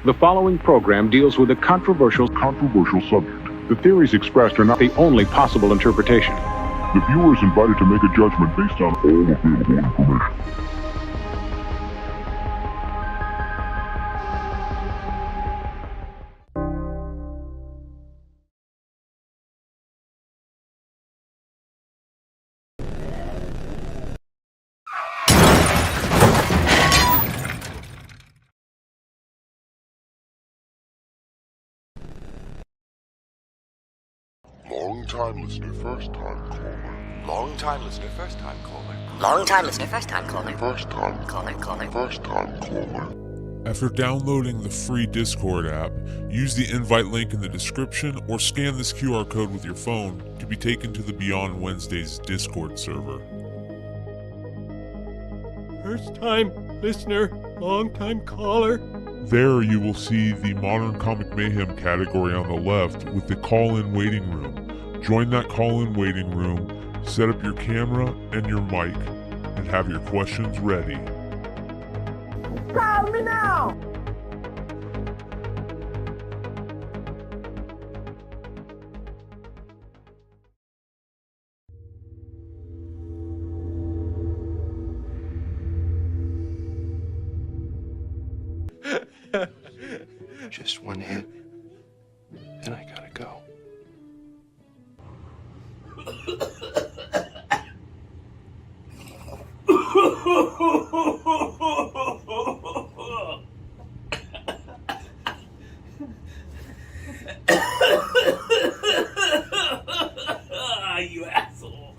The following program deals with a controversial subject. The theories expressed are not the only possible interpretation. The viewer is invited to make a judgment based on all available information. Long-time listener, first-time caller. Long-time listener, first-time caller. Long-time listener, first-time caller. First-time Caller. First-time caller. After downloading the free Discord app, use the invite link in the description or scan this QR code with your phone to be taken to the Beyond Wednesdays Discord server. First-time listener, long-time caller. There you will see the Modern Comic Mayhem category on the left with the call-in waiting room. Join that call-in waiting room, set up your camera and your mic, and have your questions ready. Call me now! Just one hit, and I gotta go. You asshole.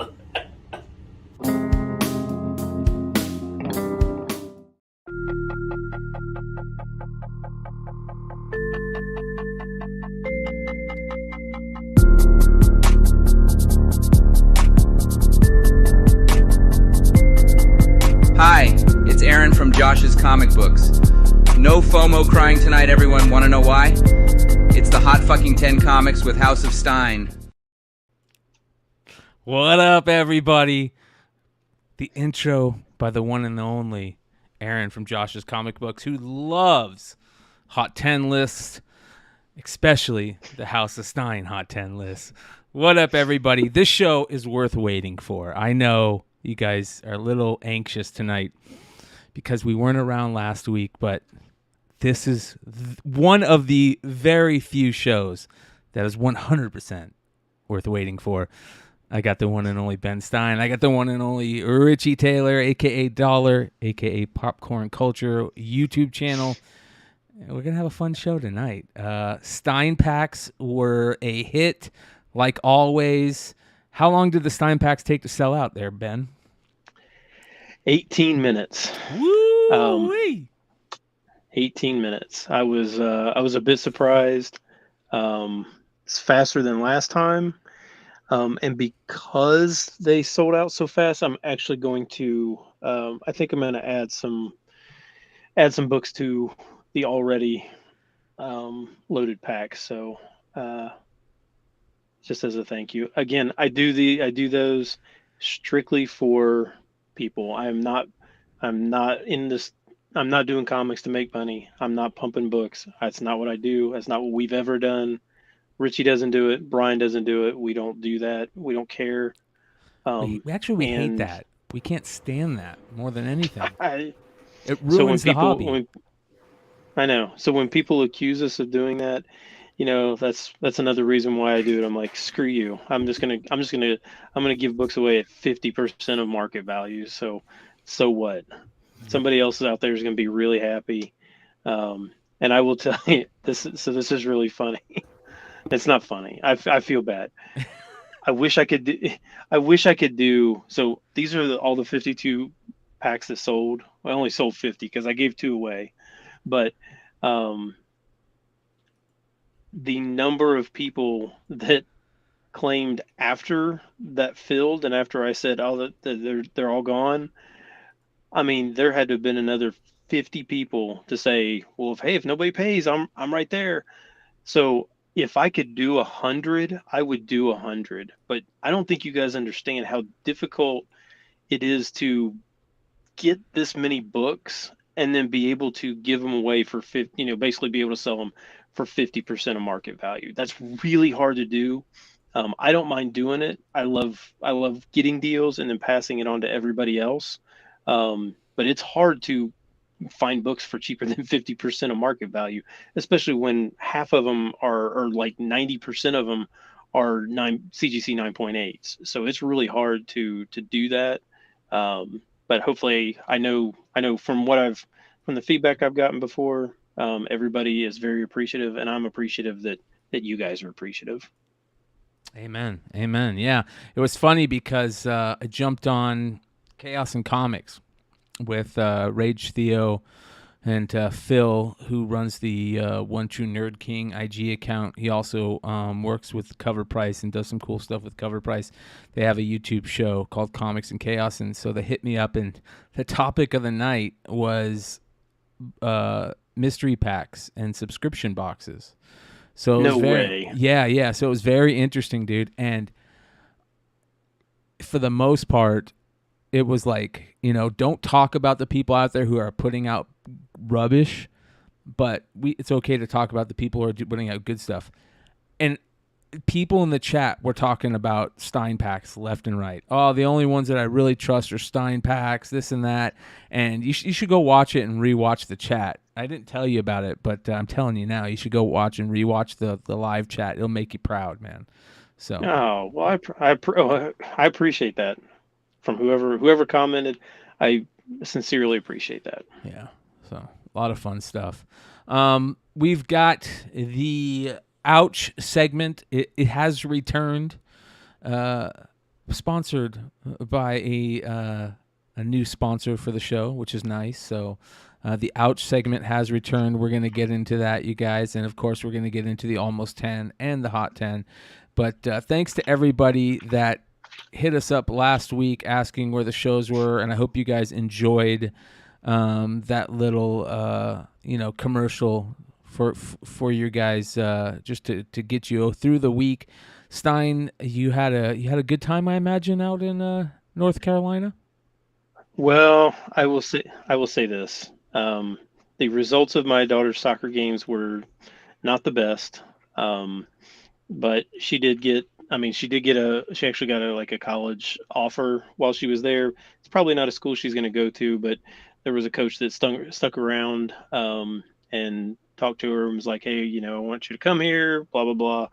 Hi, it's Aaron from Josh's Comic Books. No FOMO crying tonight, everyone. Want to know why? It's the Hot Fucking 10 Comics with House of Stein. What up, everybody? The intro by the one and the only Aaron from Josh's Comic Books, who loves Hot 10 lists, especially the House of Stein Hot 10 lists. What up, everybody? This show is worth waiting for. I know you guys are a little anxious tonight because we weren't around last week, but this is one of the very few shows that is 100% worth waiting for. I got the one and only Ben Stein. I got the one and only Richie Taylor, a.k.a. Dollar, a.k.a. Popcorn Culture YouTube channel. We're going to have a fun show tonight. Stein packs were a hit, like always. How long did the Stein packs take to sell out there, Ben? 18 minutes. Woo! 18 minutes. I was a bit surprised. It's faster than last time. And because they sold out so fast, I'm actually going to I think I'm going to add some books to the already loaded pack. So just as a thank you. Again, I do those strictly for people. I'm not doing comics to make money. I'm not pumping books. That's not what I do. That's not what we've ever done. Richie doesn't do it. Brian doesn't do it. We don't do that. We don't care. We hate that. We can't stand that more than anything. It ruins the hobby. I know. So when people accuse us of doing that, that's another reason why I do it. I'm like, screw you. I'm gonna give books away at 50% of market value. So what? Somebody else out there is gonna be really happy. And I will tell you this. So this is really funny. It's not funny. I feel bad. I wish I could do. So these are all the 52 packs that sold. I only sold 50 because I gave 2 away, but the number of people that claimed after that filled and after I said, oh, they're all gone. I mean, there had to have been another 50 people to say, well, if nobody pays, I'm right there. So if I could do 100, I would do 100. But I don't think you guys understand how difficult it is to get this many books and then be able to give them away for basically be able to sell them for 50% of market value. That's really hard to do. I don't mind doing it. I love getting deals and then passing it on to everybody else. But it's hard to find books for cheaper than 50% of market value, especially when half of them or like 90% of them are CGC 9.8s. So it's really hard to do that. But hopefully I know from the feedback I've gotten before, everybody is very appreciative, and I'm appreciative that you guys are appreciative. Amen. Yeah, it was funny because I jumped on Chaos and Comics with Rage Theo and Phil, who runs the One True Nerd King IG account. He also works with Cover Price and does some cool stuff with Cover Price. They have a YouTube show called Comics and Chaos, and so they hit me up, and the topic of the night was mystery packs and subscription boxes. So no way. Yeah. So it was very interesting, dude. And for the most part, it was like, don't talk about the people out there who are putting out rubbish, but it's okay to talk about the people who are putting out good stuff. And people in the chat were talking about Stein packs left and right. Oh, the only ones that I really trust are Stein packs, this and that. And you should go watch it and rewatch the chat. I didn't tell you about it, but I'm telling you now, you should go watch and rewatch the live chat. It'll make you proud, man. So. Oh, well, I appreciate that from whoever commented. I sincerely appreciate that. Yeah. So a lot of fun stuff. We've got the Ouch segment. It has returned, sponsored by a new sponsor for the show, which is nice. So the Ouch segment has returned. We're going to get into that, you guys. And, of course, we're going to get into the Almost 10 and the Hot 10. But thanks to everybody that hit us up last week asking where the shows were. And I hope you guys enjoyed that little, commercial for you guys, just to get you through the week. Stein, you had a good time, I imagine, out in North Carolina. Well, I will say this: the results of my daughter's soccer games were not the best, but she actually got a college offer while she was there. It's probably not a school she's going to go to, but there was a coach that stuck around and talked to her and was like, hey, I want you to come here, blah, blah,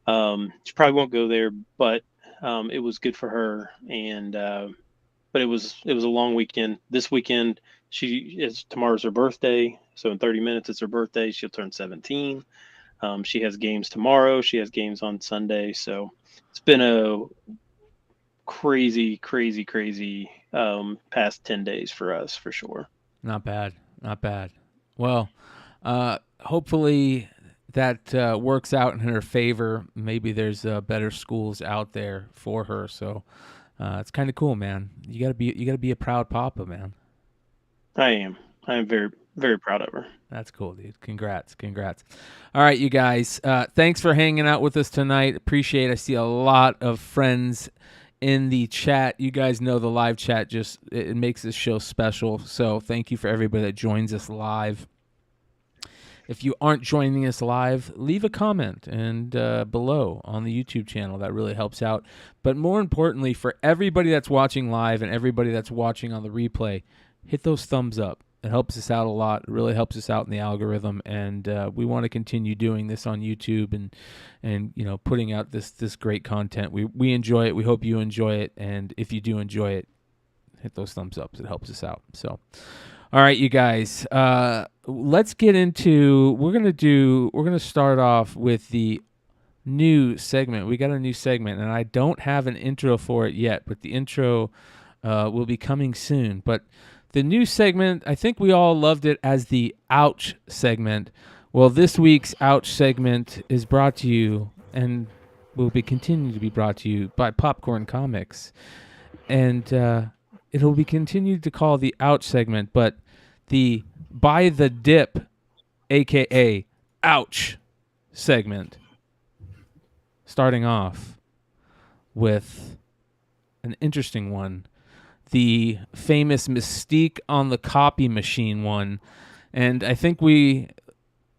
blah. She probably won't go there, but it was good for her. And but it was a long weekend. This weekend, tomorrow's her birthday. So in 30 minutes, it's her birthday. She'll turn 17. She has games tomorrow. She has games on Sunday. So it's been a crazy past 10 days for us, for sure. Not bad. Well, hopefully that works out in her favor. Maybe there's better schools out there for her. So it's kind of cool, man. You gotta be a proud papa, man. I am very, very proud of her. That's cool, dude. Congrats. All right, you guys. Thanks for hanging out with us tonight. Appreciate it. I see a lot of friends in the chat. You guys know the live chat it makes this show special. So thank you for everybody that joins us live. If you aren't joining us live, leave a comment and below on the YouTube channel. That really helps out. But more importantly, for everybody that's watching live and everybody that's watching on the replay, hit those thumbs up. It helps us out a lot. It really helps us out in the algorithm, and we want to continue doing this on YouTube and putting out this great content. We enjoy it. We hope you enjoy it, and if you do enjoy it, hit those thumbs ups. It helps us out. So, all right, you guys, let's get into. We're gonna start off with the new segment. We got a new segment, and I don't have an intro for it yet, but the intro will be coming soon. But the new segment, I think we all loved it as the Ouch segment. Well, this week's Ouch segment is brought to you and will be continued to be brought to you by Popcorn Comics. And it'll be continued to call the Ouch segment, but the By the Dip, a.k.a. Ouch segment, starting off with an interesting one. the famous Mystique on the Copy Machine one. And I think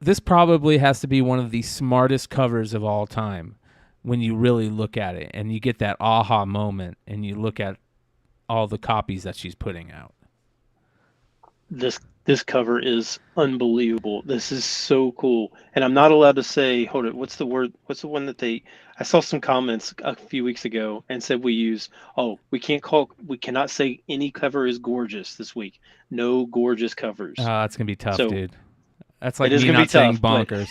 this probably has to be one of the smartest covers of all time when you really look at it and you get that aha moment and you look at all the copies that she's putting out. This cover is unbelievable. This is so cool. And I'm not allowed to say, hold it, what's the word? What's the one that I saw some comments a few weeks ago and said we cannot say any cover is gorgeous this week. No gorgeous covers. It's going to be tough, dude. That's like it is me gonna not be tough, saying bonkers.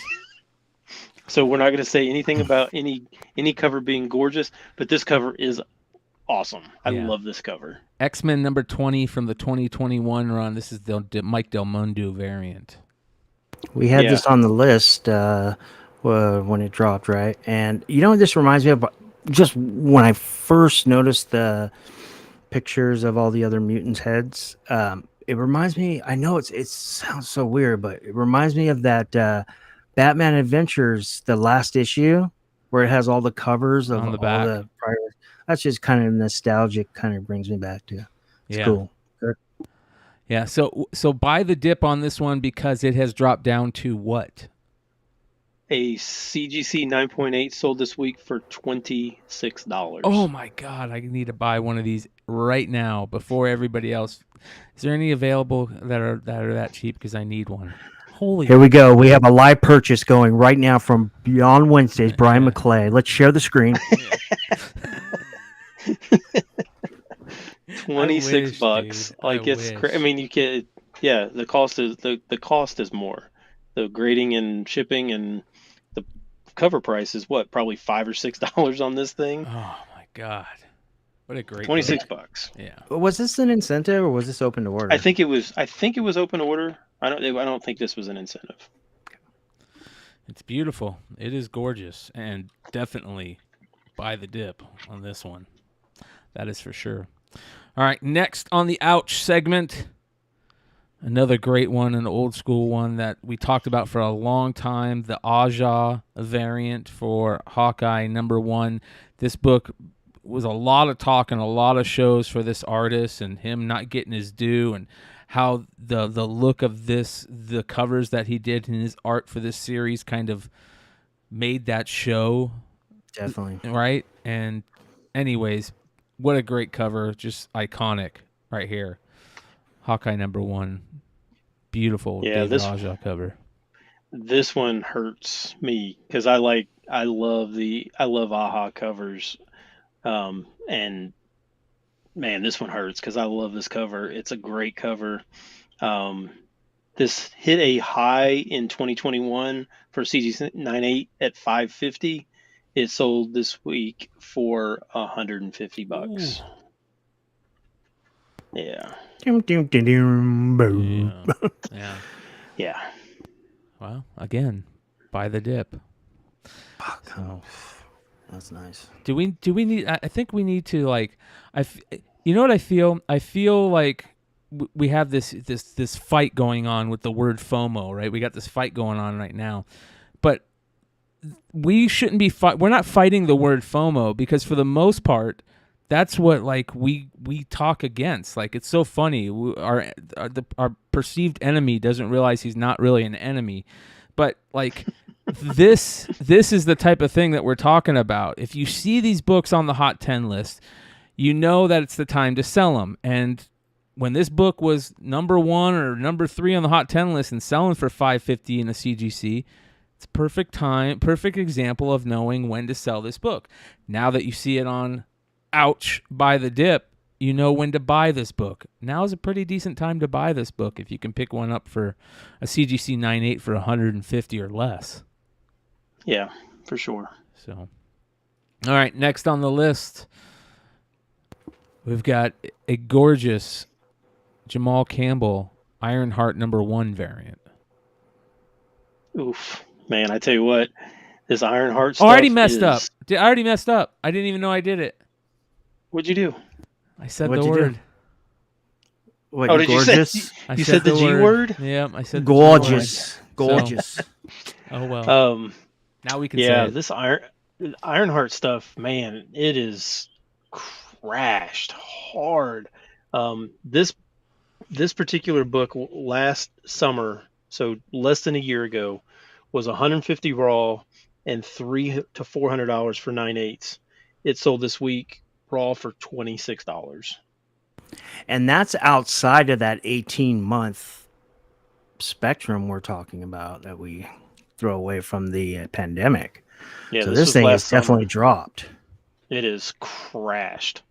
So we're not going to say anything about any cover being gorgeous, but this cover is awesome. I love this cover. X-Men number 20 from the 2021 run. This is the Mike Del Mundo variant. We had this on the list when it dropped, right? And you know what this reminds me of? Just when I first noticed the pictures of all the other mutants' heads, it reminds me, I know it sounds so weird, but it reminds me of that Batman Adventures, the last issue, where it has all the covers of on the all back. the prior. That's just kind of nostalgic, kind of brings me back to. It's cool. Good. Yeah, so buy the dip on this one because it has dropped down to what? A CGC 9.8 sold this week for $26. Oh my God, I need to buy one of these right now before everybody else. Is there any available that are that cheap? Because I need one. Holy. Here we go. We have a live purchase going right now from Beyond Wednesdays, Bryan McClay. Let's share the screen. 26 bucks. Dude. Like it's I mean, you can the cost is more. The grading and shipping and the cover price is what, probably $5 or $6 on this thing. Oh my God. What a great 26 bucks. Yeah. Was this an incentive or was this open to order? I think it was open to order. I don't think this was an incentive. It's beautiful. It is gorgeous, and definitely buy the dip on this one. That is for sure. All right, next on the Ouch segment, another great one, an old school one that we talked about for a long time, the Aja variant for Hawkeye #1. This book was a lot of talk and a lot of shows for this artist and him not getting his due, and how the look of the covers that he did in his art for this series kind of made that show. Definitely. Right? And anyways, what a great cover. Just iconic right here. Hawkeye #1. Beautiful David Aja cover. This one hurts me because I love Aja covers. And man, this one hurts because I love this cover. It's a great cover. This hit a high in 2021 for CG 9.8 at $550. It sold this week for $150. Yeah. Yeah. Well, again, buy the dip. Oh, that's nice. Do we need? I think we need to you know what I feel? I feel like we have this fight going on with the word FOMO, right? We got this fight going on right now, but we shouldn't be we're not fighting the word FOMO because for the most part, that's what we talk against. Like, it's so funny. Our perceived enemy doesn't realize he's not really an enemy, but this is the type of thing that we're talking about. If you see these books on the Hot 10 list, you know that it's the time to sell them. And when this book was #1 or #3 on the Hot 10 list and selling for $550 in a CGC, it's perfect example of knowing when to sell this book. Now that you see it on Ouch, buy the dip, you know when to buy this book. Now is a pretty decent time to buy this book if you can pick one up for a CGC 9.8 for $150 or less. Yeah, for sure. So, all right, next on the list, we've got a gorgeous Jamal Campbell Ironheart #1 variant. Oof, man! I tell you what, this Ironheart I stuff. already messed up. I already messed up. I didn't even know I did it. What'd you do? I said What'd the you word. do? What, Oh, did gorgeous? you said the G word? Yeah, I said gorgeous. The G word. Gorgeous. Oh well. Now we can say it. This Ironheart stuff, man, it is crashed hard. This particular book last summer, so less than a year ago, was 150 raw and $300 to $400 for 9/8. It sold this week raw for $26. And that's outside of that 18-month spectrum we're talking about that we throw away from the pandemic. Yeah, so this thing is definitely dropped. It is crashed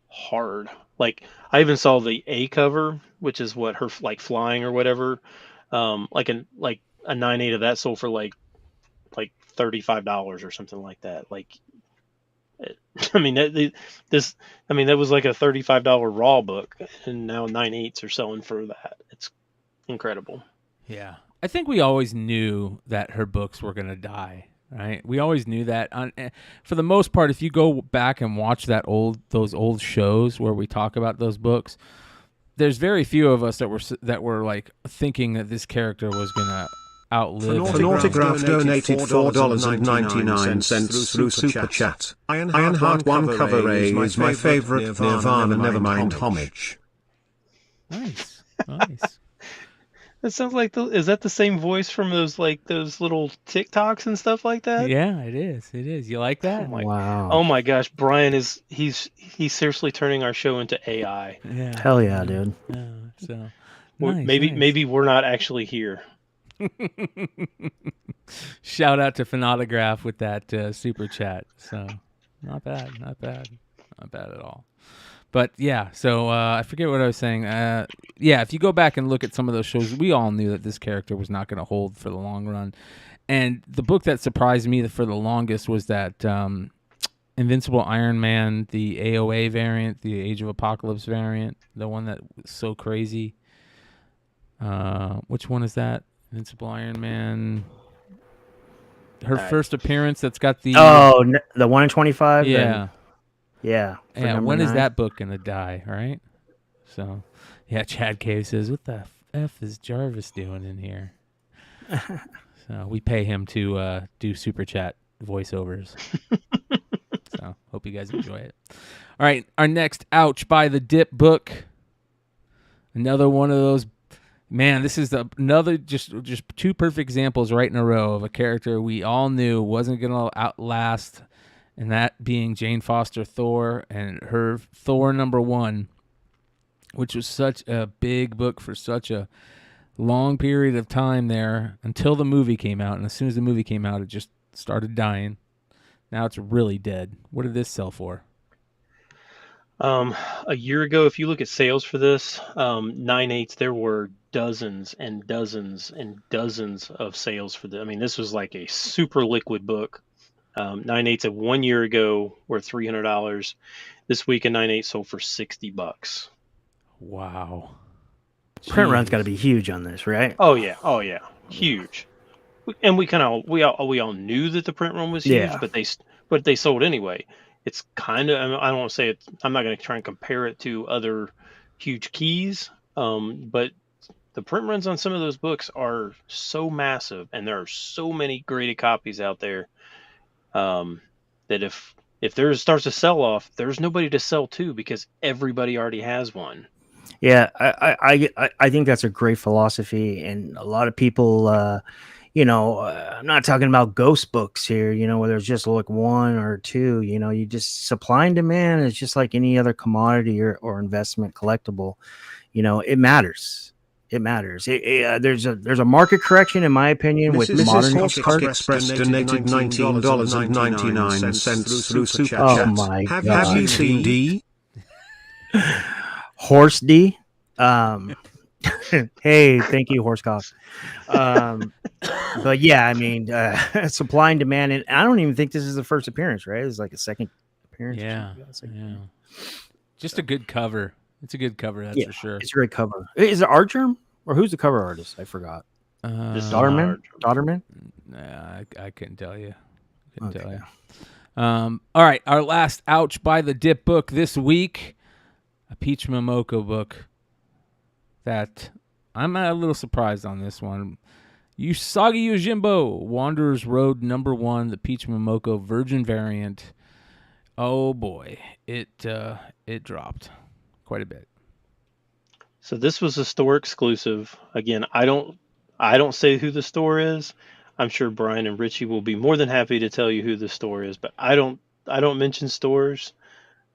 hard. Like, I even saw the A cover, which is what her like flying or whatever. Like a 9/8 of that sold for like $35 or something like that. Like, I mean that was like a $35 raw book, and now 9/8s are selling for that. It's incredible. Yeah, I think we always knew that her books were gonna die. Right, we always knew that. For the most part, if you go back and watch those old shows where we talk about those books, there's very few of us that were like thinking that this character was gonna outlive. Autograph donated $4.99 through Super Chat. Ironheart 1 cover A is my favorite Nirvana Nevermind homage. Nice. That sounds like is that the same voice from those little TikToks and stuff like that? Yeah, it is. You like that? Wow. Oh my gosh, Brian he's seriously turning our show into AI. Yeah. Hell yeah, dude. Yeah, so maybe we're not actually here. Shout out to Phonautograph with that super chat. So not bad at all. But yeah, so I forget what I was saying. If you go back and look at some of those shows, we all knew that this character was not going to hold for the long run. And the book that surprised me for the longest was that Invincible Iron Man, the AOA variant, the Age of Apocalypse variant, the one that was so crazy. Which one is that? Invincible Iron Man. Her first appearance that's got the... the 1 in 25? Yeah. Yeah. When is that book going to die, right? So, yeah, Chad Cave says, what the F is Jarvis doing in here? So we pay him to do super chat voiceovers. So hope you guys enjoy it. All right, our next Ouch by the Dip book. Another one of those. Man, this is another just two perfect examples right in a row of a character we all knew wasn't going to outlast, and that being Jane Foster Thor and her Thor #1, which was such a big book for such a long period of time there until the movie came out. And as soon as the movie came out, it just started dying. Now it's really dead. What did this sell for? A year ago, if you look at sales for this, 9/8, there were dozens and dozens and dozens of sales for this. I mean, this was like a super liquid book. 9/8 of 1 year ago were $300. This week, a 9/8 sold for $60. Wow. Print run's got to be huge on this, right? Oh yeah, huge. And we all knew that the print run was huge, but they sold anyway. It's kind of, I don't want to say it. I'm not going to try and compare it to other huge keys, but the print runs on some of those books are so massive, and there are so many graded copies out there that if there starts to sell off, there's nobody to sell to because everybody already has one. Yeah, I think that's a great philosophy, and a lot of people, I'm not talking about ghost books here, where there's just like one or two, you just supply and demand is just like any other commodity or investment collectible. It matters. It matters. There's a market correction, in my opinion, with modern Express donated $19.99 through Super Chat. Oh my God. Have you seen D? Horse D. Hey, thank you, Horsecock. But yeah, I mean, supply and demand, and I don't even think this is the first appearance, right? It's like a second appearance. Yeah. Just a good cover. It's a good cover, that's for sure. It's a great cover. Is it Archer or who's the cover artist? I forgot. Dodderman? Nah, I couldn't tell you. All right, our last Ouch by the Dip book this week, a Peach Momoko book that I'm a little surprised on this one. Usagi Yojimbo, Wanderer's Road #1, the Peach Momoko Virgin variant. Oh boy, it dropped quite a bit. So this was a store exclusive. Again, I don't say who the store is. I'm sure Brian and Richie will be more than happy to tell you who the store is, but I don't mention stores.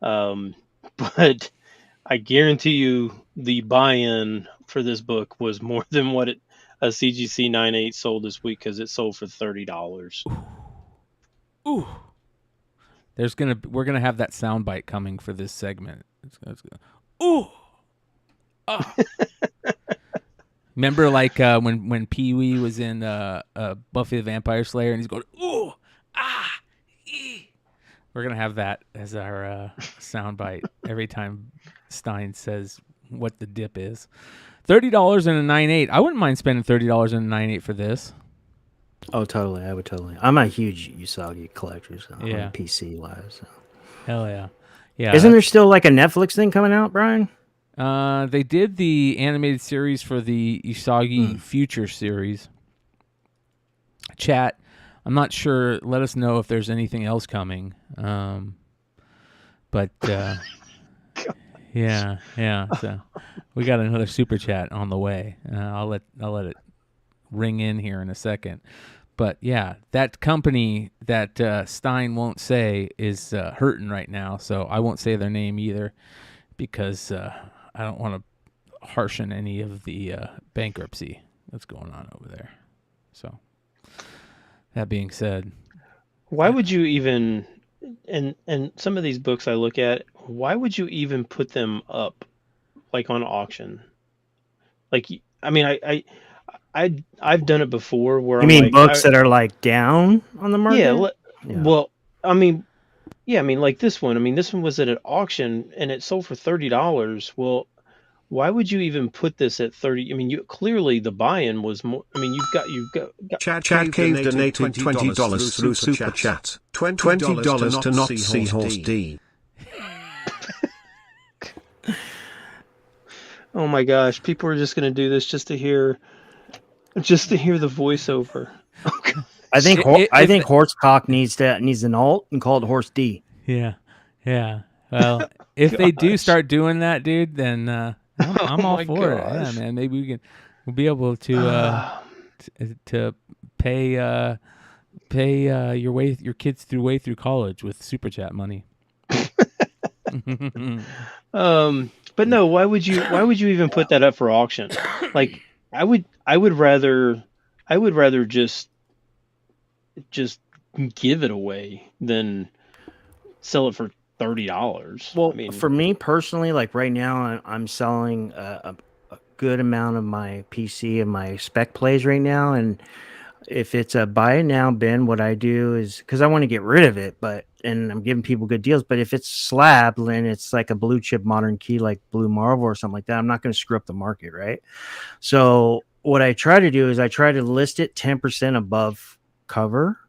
But I guarantee you the buy-in for this book was more than what a CGC 9.8 sold this week, because it sold for $30. Ooh. We're gonna have that soundbite coming for this segment. Ooh. Oh. Remember, like when Pee Wee was in Buffy the Vampire Slayer, and he's going, "Ooh, ah, ee." We're gonna have that as our soundbite every time Stein says what the dip is. $30 and a 9.8. I wouldn't mind spending $30 and a 9.8 for this. Oh, totally. I would totally. I'm a huge Usagi collector, so Yeah. on PC wise. So. Hell yeah, yeah. Isn't there still like a Netflix thing coming out, Brian? They did the animated series for the Usagi Future series. Chat, I'm not sure. Let us know if there's anything else coming. But yeah. So we got another super chat on the way. I'll let it ring in here in a second. But yeah, that company that Stein won't say is hurting right now. So I won't say their name either, because I don't want to harshen any of the bankruptcy that's going on over there. So that being said, why would you even, and some of these books I look at, why would you even put them up like on auction? Like, I mean, I've done it before where you mean books that are like down on the market? Yeah. Well, I mean, like this one. I mean, this one was at an auction and it sold for $30. Well, why would you even put this at 30? I mean, clearly the buy-in was more. I mean, you've got Chad Cave donated $20 through Super Chat. $20 to not see Horse D. Oh my gosh, people are just going to do this just to hear the voiceover. I think Horsecock needs an alt and call it Horse D. Yeah. Well, if they do start doing that, dude, then I'm all for it. Yeah, man. Maybe we'll be able to pay your kids way through college with super chat money. But no, why would you even put that up for auction? Like, I would rather just give it away than sell it for $30. Well, I mean, for me personally, like right now, I'm selling a good amount of my PC and my spec plays right now, and if it's a buy it now bin, what I do is, because I want to get rid of it, and I'm giving people good deals, but if it's slab and it's like a blue chip modern key like Blue Marvel or something like that, I'm not going to screw up the market, right? So what I try to do is I try to list it 10% above cover,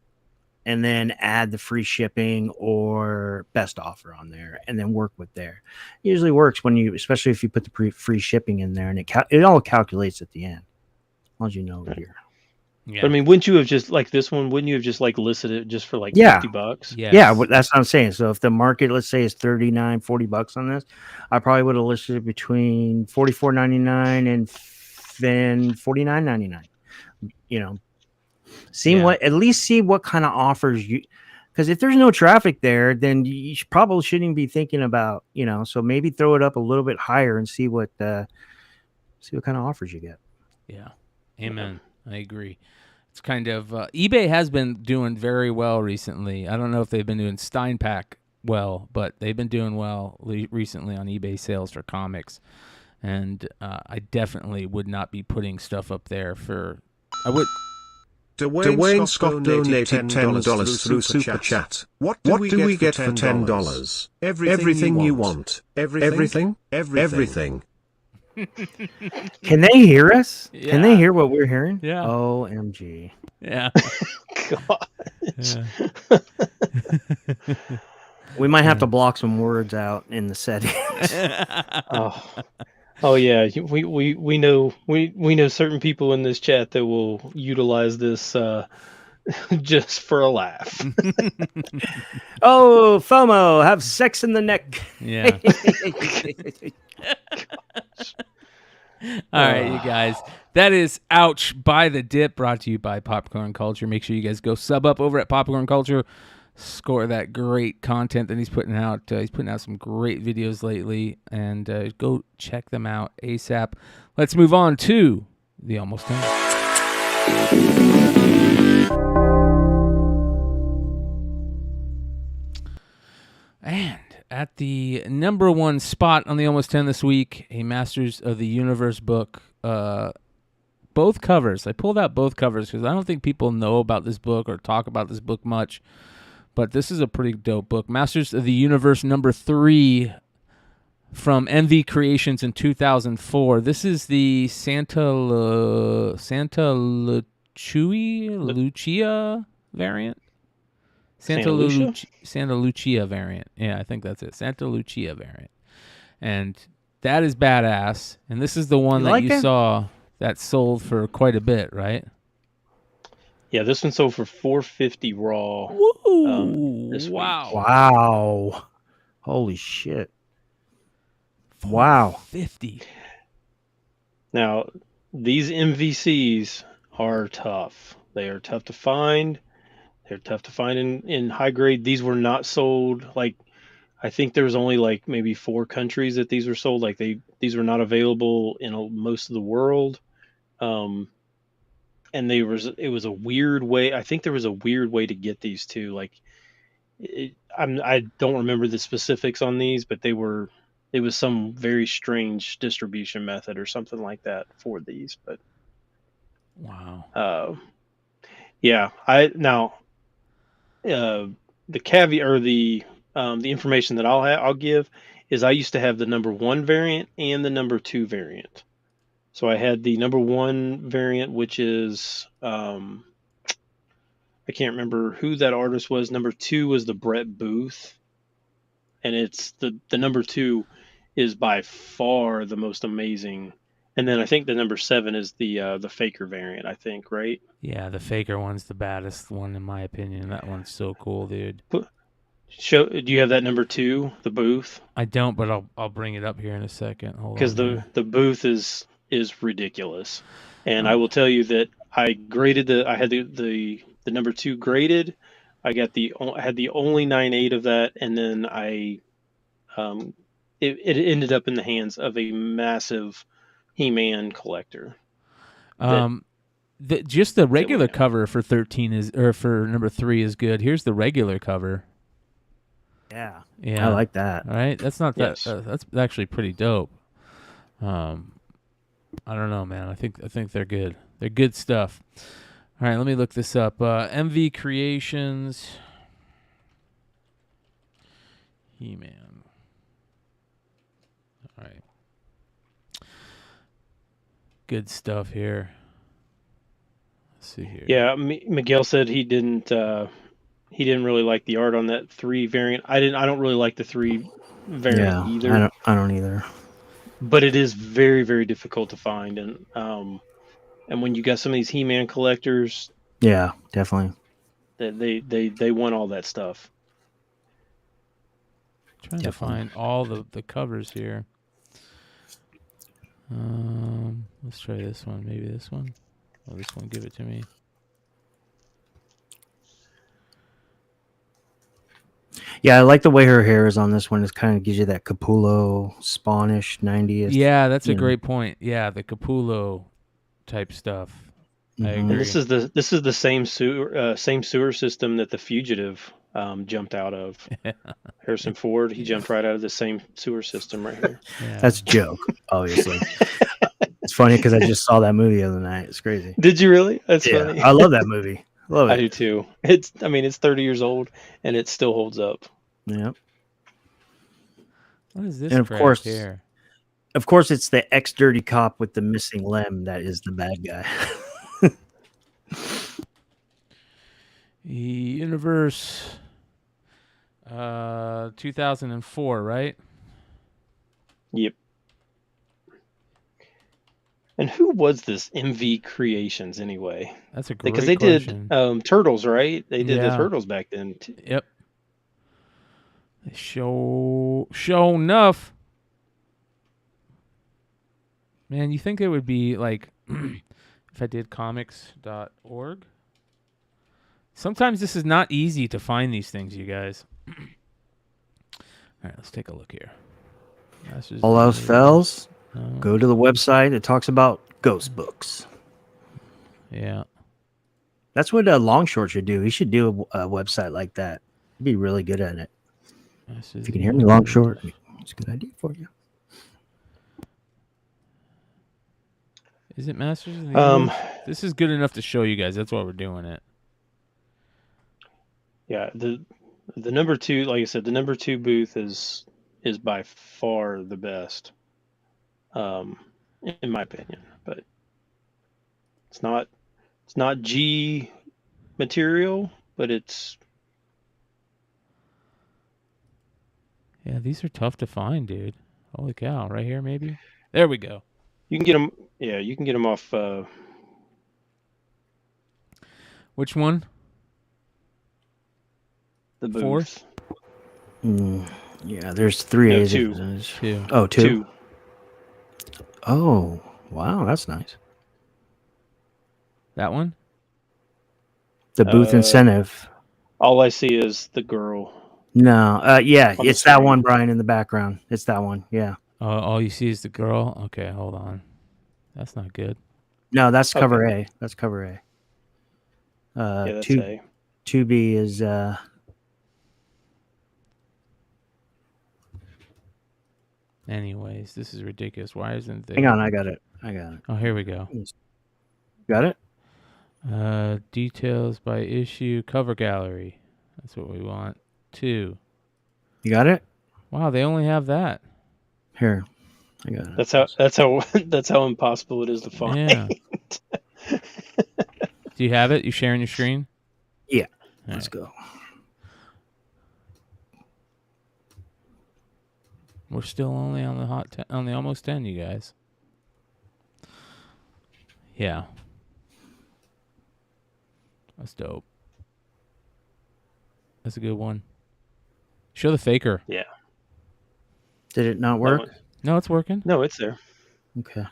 and then add the free shipping or best offer on there, and then work with there. It usually works especially if you put the free shipping in there, and it all calculates at the end, as long as you know here. Yeah. But I mean, wouldn't you have just like this one? Wouldn't you have just like listed it just for like $50? Yes. Yeah, that's what I'm saying. So if the market, let's say, is $39-$40 on this, I probably would have listed it between $44.99 and then $49.99. You know, at least see what kind of offers you. Because if there's no traffic there, then you probably shouldn't be thinking about, So maybe throw it up a little bit higher and see what kind of offers you get. Yeah, amen. I agree. It's kind of eBay has been doing very well recently. I don't know if they've been doing Stein Pack well, but they've been doing well recently on eBay sales for comics. And I definitely would not be putting stuff up there for. I would. Dwayne Scott donated $10 through Super Chat. What do we get for $10? Everything you want. Everything. Can they hear us? Yeah. Can they hear what we're hearing? Yeah. OMG. Yeah. God. Yeah. We might have to block some words out in the settings. Oh yeah, we know certain people in this chat that will utilize this just for a laugh. Oh, FOMO, have sex in the neck. Yeah. All right, you guys. That is Ouch by the Dip, brought to you by Popcorn Culture. Make sure you guys go sub up over at Popcorn Culture. Score that great content that he's putting out. He's putting out some great videos lately, and go check them out ASAP. Let's move on to the Almost 10. And at the number one spot on the Almost 10 this week, a Masters of the Universe book. Both covers. I pulled out both covers because I don't think people know about this book or talk about this book much. But this is a pretty dope book. Masters of the Universe number 3 from MV Creations in 2004. This is the Santa Lucia variant. Santa Lucia variant. Yeah, I think that's it. Santa Lucia variant. And that is badass. And this is the one that you saw that sold for quite a bit, right? Yeah, this one sold for $450 raw. Woo! This week. Wow. Holy shit. Wow. 50. Now, these MVCs are tough. They are tough to find. They're tough to find in high grade. These were not sold. Like, I think there was only like maybe 4 countries that these were sold. Like these were not available in most of the world. And it was a weird way. I think there was a weird way to get these too. Like, I don't remember the specifics on these, but it was some very strange distribution method or something like that for these. But wow. Yeah. The caveat or the information that I'll give is I used to have the number 1 variant and the number 2 variant. So I had the number 1 variant, which is I can't remember who that artist was. Number 2 was the Brett Booth, and it's the number 2 is by far the most amazing. And then I think the number 7 is the Faker variant. I think, right? Yeah, the Faker one's the baddest one in my opinion. That one's so cool, dude. Do you have that number 2, the Booth? I don't, but I'll bring it up here in a second. Hold on. Because the Booth is ridiculous, and I will tell you that I graded I had the number 2 graded. I had the only 9.8 of that, and then it ended up in the hands of a massive HeMan collector. Just the regular cover for 13 for number 3 is good. Here's the regular cover. Yeah, I like that. All right, that's not that. Yes. That's actually pretty dope. I don't know, man. I think they're good. They're good stuff. All right, let me look this up. MV Creations, HeMan. All right, good stuff here. Let's see here. Yeah, Miguel said he didn't really like the art on that 3 variant. I don't really like the 3 variant either. I don't either. But it is very, very difficult to find, and when you got some of these HeMan collectors, yeah, definitely, they want all that stuff. Trying to find all the covers here. Let's try this one. Maybe this one. Oh, this one. Give it to me. Yeah, I like the way her hair is on this one. It kind of gives you that Capullo Spanish 90s. Yeah, that's a great point. Yeah, the Capullo type stuff. I agree. And this is the same sewer system that the Fugitive jumped out of. Harrison Ford, he jumped right out of the same sewer system right here. Yeah. That's a joke, obviously. It's funny because I just saw that movie the other night. It's crazy. Did you really? That's funny. I love that movie. Love it. I do too. It's 30 years old and it still holds up. Yep. What is this? And of course, here? Of course, it's the ex-dirty cop with the missing limb that is the bad guy. Universe 2004, right? Yep. And who was this MV Creations anyway? That's a great because they question. did Turtles, right? They did the Turtles back then. Yep. Show enough. Man, you think it would be like if I did comics.org? Sometimes this is not easy to find these things, you guys. All right, let's take a look here. All else fails, go to the website. It talks about ghost books. Yeah. That's what Longshort should do. He should do a website like that. He'd be really good at it. If you can hear me, Longshort, it's a good idea for you. Is it Masters of the Universe? This is good enough to show you guys. That's why we're doing it. Yeah, the number 2, like I said, the number 2 booth is by far the best, in my opinion. But it's not G material, but it's. Yeah, these are tough to find, dude. Holy cow! Right here, maybe. There we go. You can get them. Yeah, you can get them off. Which one? The booth. 4th? Yeah, there's 3 A's. 2. 2. Oh, 2. Oh, wow, that's nice. That one? The booth incentive. All I see is the girl. No, yeah, On it's the that screen. one, Brian, in the background. It's that one, yeah. All you see is the girl? Okay, hold on. That's not good. No, that's cover A. That's cover A. Yeah, that's 2, A. 2B is... Anyways, this is ridiculous. Why isn't there... Hang on, I got it. Oh, here we go. Got it? Details by issue, cover gallery. That's what we want. 2. You got it? Wow, they only have that. Here, I got it. That's how impossible it is to find. Yeah. Do you have it? You sharing your screen? Yeah. All Let's right. go. We're still only on the on the almost 10, you guys. Yeah. That's dope. That's a good one. Show the faker. Yeah. Did it not work? No, it's working. No, it's there. Okay.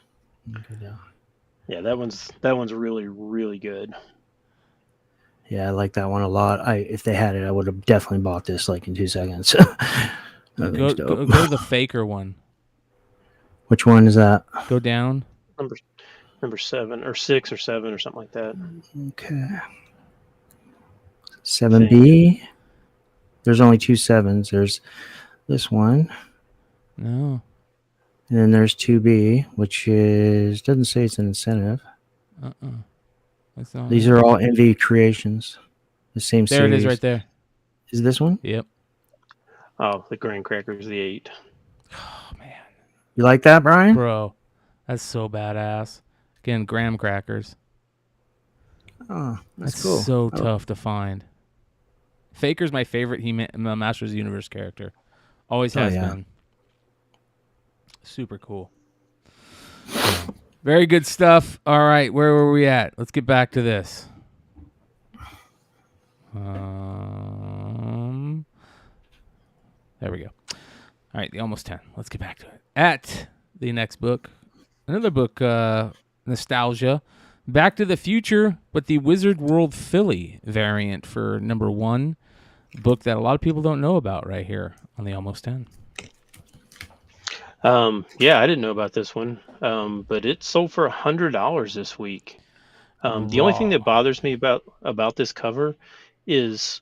Yeah, that one's really, really good. Yeah, I like that one a lot. If they had it, I would have definitely bought this like in 2 seconds. Go to the faker one. Which one is that? Go down. Number 7 or 6 or 7 or something like that. Okay. 7B. There's only 2 7s. There's this one. No. And then there's 2B, which doesn't say it's an incentive. That's not These are all NV creations. The same there series. it is right there. Is this one? Yep. Oh, the Graham Crackers, the 8. Oh, man. You like that, Brian? Bro, that's so badass. Again, graham crackers. Oh, that's That's cool. so tough to find. Faker's my favorite HeMan Masters of the Universe character. Always has been. Super cool. Very good stuff. All right, where were we at? Let's get back to this. There we go. All right, the almost 10. Let's get back to it. At the next book, another book, Nostalgia. Back to the Future, but the Wizard World Philly variant for number 1. Book that a lot of people don't know about right here on the almost 10. Yeah, I didn't know about this one, but it sold for $100 this week. The only thing that bothers me about this cover is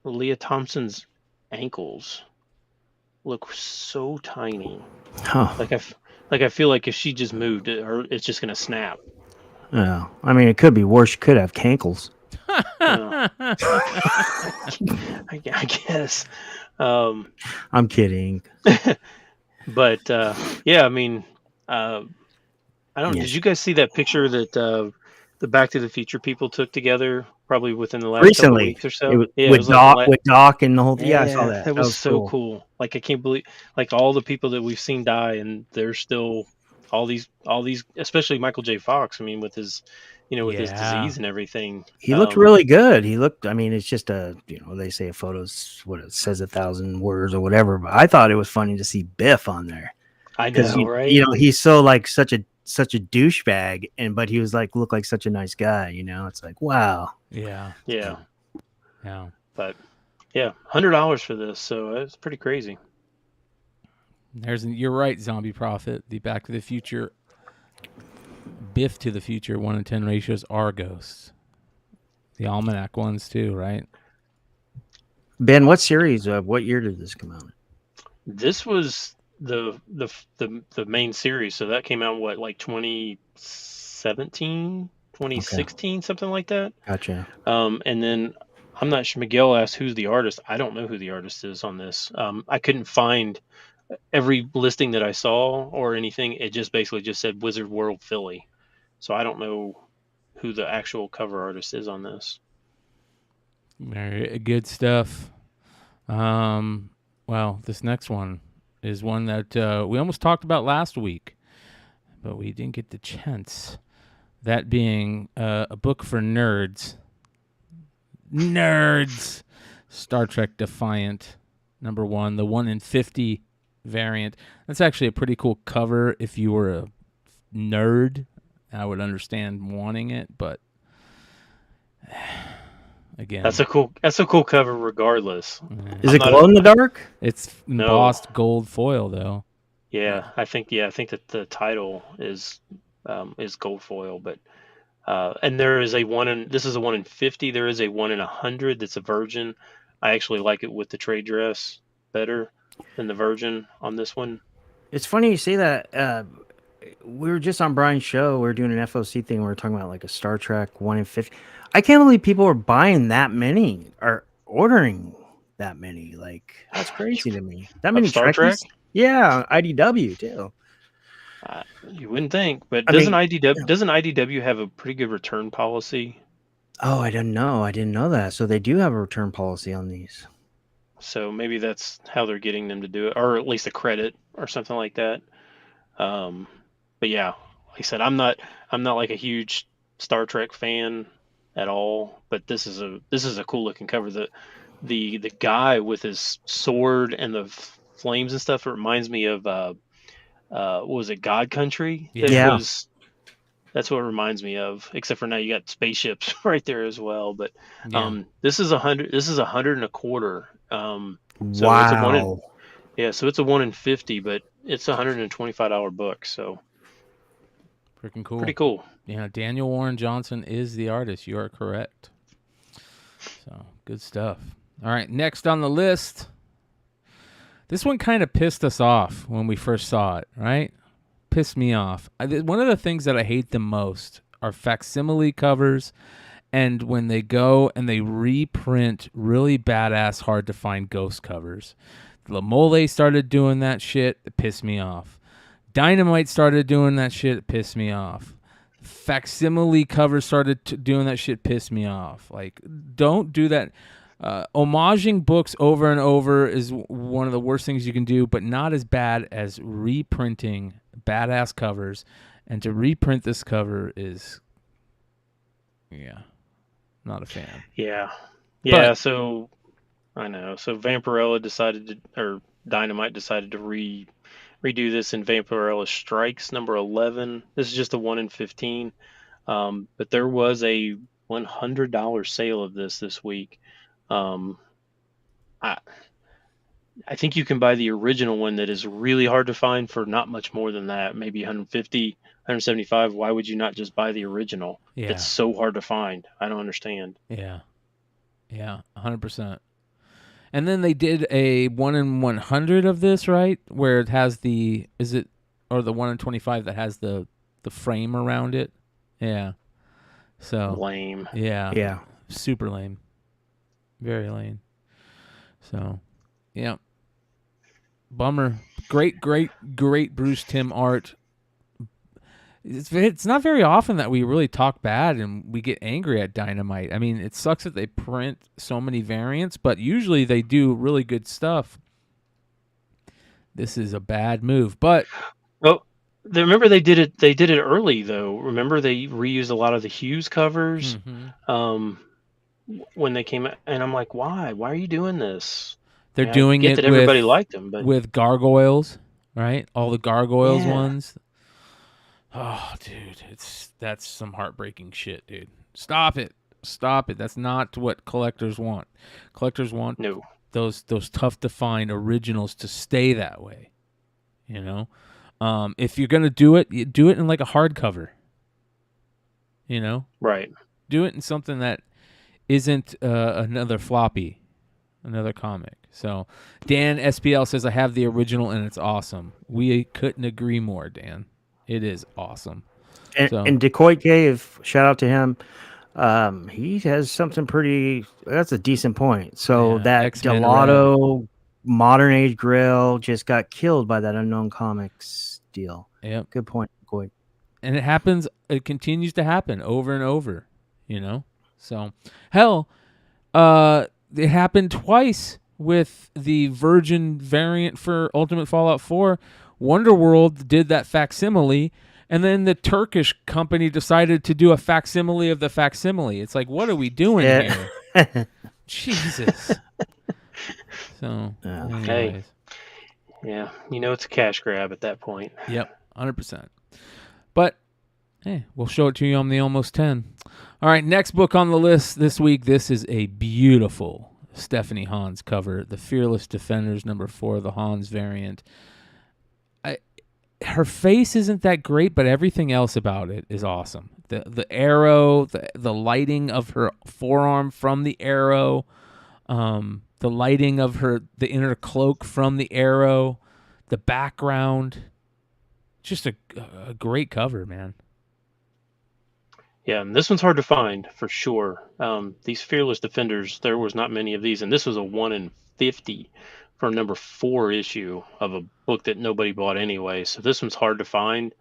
Leah Thompson's ankles look so tiny. Huh. Like I feel like if she just moved it, it's just gonna snap. Yeah. I mean, it could be worse. She could have cankles. I guess. I'm kidding. But yeah, I mean, I don't. Yeah. Did you guys see that picture that the Back to the Future people took together? Probably within the last couple Recently, weeks or so. with Doc and the whole. Yeah, I saw that. That was so cool. Like I can't believe, like all the people that we've seen die, and there's still all these, especially Michael J. Fox. I mean, with his, with his disease and everything. He looked really good. I mean, it's just they say a photo's what it says 1,000 words or whatever, but I thought it was funny to see Biff on there. I know, right? You know, he's so like such a douchebag, but he was like looked like such a nice guy. You know, it's like wow. Yeah. But yeah, $100 for this, so it's pretty crazy. You're right, Zombie Prophet. The Back to the Future, Biff to the Future 1 in 10 ratios are ghosts. The Almanac ones too, right? Ben, what series? What year did this come out? This was the main series, so that came out like 2017, 2016, something like that. Gotcha. And then I'm not sure. Miguel asked who's the artist. I don't know who the artist is on this. I couldn't find every listing that I saw or anything. It just basically just said Wizard World Philly, so I don't know who the actual cover artist is on this. Very good stuff. Well, this next one is one that we almost talked about last week, but we didn't get the chance. That being a book for nerds. Nerds! Star Trek Defiant, #1, the 1 in 50 variant. That's actually a pretty cool cover if you were a nerd. I would understand wanting it, but again, that's a cool cover regardless. Is it glow in the dark? It's embossed gold foil though. Yeah, I think that the title is gold foil, but and there is this is a 1 in 50. There is a 1 in 100 that's a virgin. I actually like it with the trade dress better than the virgin on this one. It's funny you say that. We were just on Brian's show. We were doing an FOC thing. We were talking about like a Star Trek 1 in 50. I can't believe people are buying that many or ordering that many. Like, that's crazy to me. That many Star Trek? Yeah, IDW too. You wouldn't think, but doesn't IDW have a pretty good return policy? Oh, I didn't know. I didn't know that. So they do have a return policy on these. So maybe that's how they're getting them to do it, or at least a credit or something like that. But yeah, like I said, I'm not like a huge Star Trek fan at all. But this is a cool looking cover. The guy with his sword and the flames and stuff. It reminds me of what was it, God Country? Yeah. That's what it reminds me of. Except for now you got spaceships right there as well. But this is 100. This is 100 and a quarter. So wow. So it's a 1 in 50, but it's $125 book. So freaking cool. Pretty cool. Yeah, Daniel Warren Johnson is the artist. You are correct. So good stuff. All right, next on the list. This one kind of pissed us off when we first saw it, right? Pissed me off. One of the things that I hate the most are facsimile covers, and when they go and they reprint really badass, hard to find ghost covers. La Mole started doing that shit. It pissed me off. Dynamite started doing that shit. It pissed me off. Facsimile covers started doing that shit. Pissed me off. Like, don't do that. Homaging books over and over is one of the worst things you can do, but not as bad as reprinting badass covers. And to reprint this cover is, not a fan. Yeah. But, so I know. So Vampirella Dynamite decided to redo this in Vampirella Strikes #11. This is just a 1 in 15. But there was a $100 sale of this week. I think you can buy the original one that is really hard to find for not much more than that, maybe 150, 175. Why would you not just buy the original? Yeah. It's so hard to find. I don't understand. Yeah, 100%. And then they did a 1 in 100 of this, right? Where it has the 1 in 25 that has the frame around it. Yeah. So lame. Yeah. Super lame. Very lame. So, yeah. Bummer. Great Bruce Timm art. It's not very often that we really talk bad and we get angry at Dynamite. I mean, it sucks that they print so many variants, but usually they do really good stuff. This is a bad move, but remember they did it early though. Remember they reused a lot of the Hughes covers when they came out, and I'm like, why are you doing this? They're doing I get it that everybody liked them, but with gargoyles, right? All the Gargoyles ones. Oh, dude, that's some heartbreaking shit, dude. Stop it. That's not what collectors want. Collectors want those tough to find originals to stay that way. You know, if you're gonna do it, you do it in like a hardcover. You know, right? Do it in something that isn't another floppy, another comic. So Dan SPL says I have the original and it's awesome. We couldn't agree more, Dan. It is awesome. And Decoit Cave, shout out to him. He has something pretty. That's a decent point. So that X-Men Gelato modern age grill just got killed by that Unknown Comics deal. Yep. Good point, Decoit. And it happens. It continues to happen over and over. You know. So hell, it happened twice with the Virgin variant for Ultimate Fallout 4. Wonderworld did that facsimile, and then the Turkish company decided to do a facsimile of the facsimile. It's like, what are we doing here? Jesus. So, hey, yeah, it's a cash grab at that point. Yep, 100%. But hey, we'll show it to you on the Almost 10. All right, next book on the list this week. This is a beautiful Stephanie Hans cover, The Fearless Defenders, number 4, the Hans variant. Her face isn't that great, but everything else about it is awesome. The arrow, the lighting of her forearm from the arrow, the lighting of the inner cloak from the arrow, the background. Just a great cover, man. Yeah, and this one's hard to find for sure. These Fearless Defenders, there was not many of these, and this was a 1 in 50 for number 4 issue of a book that nobody bought anyway. So this one's hard to find.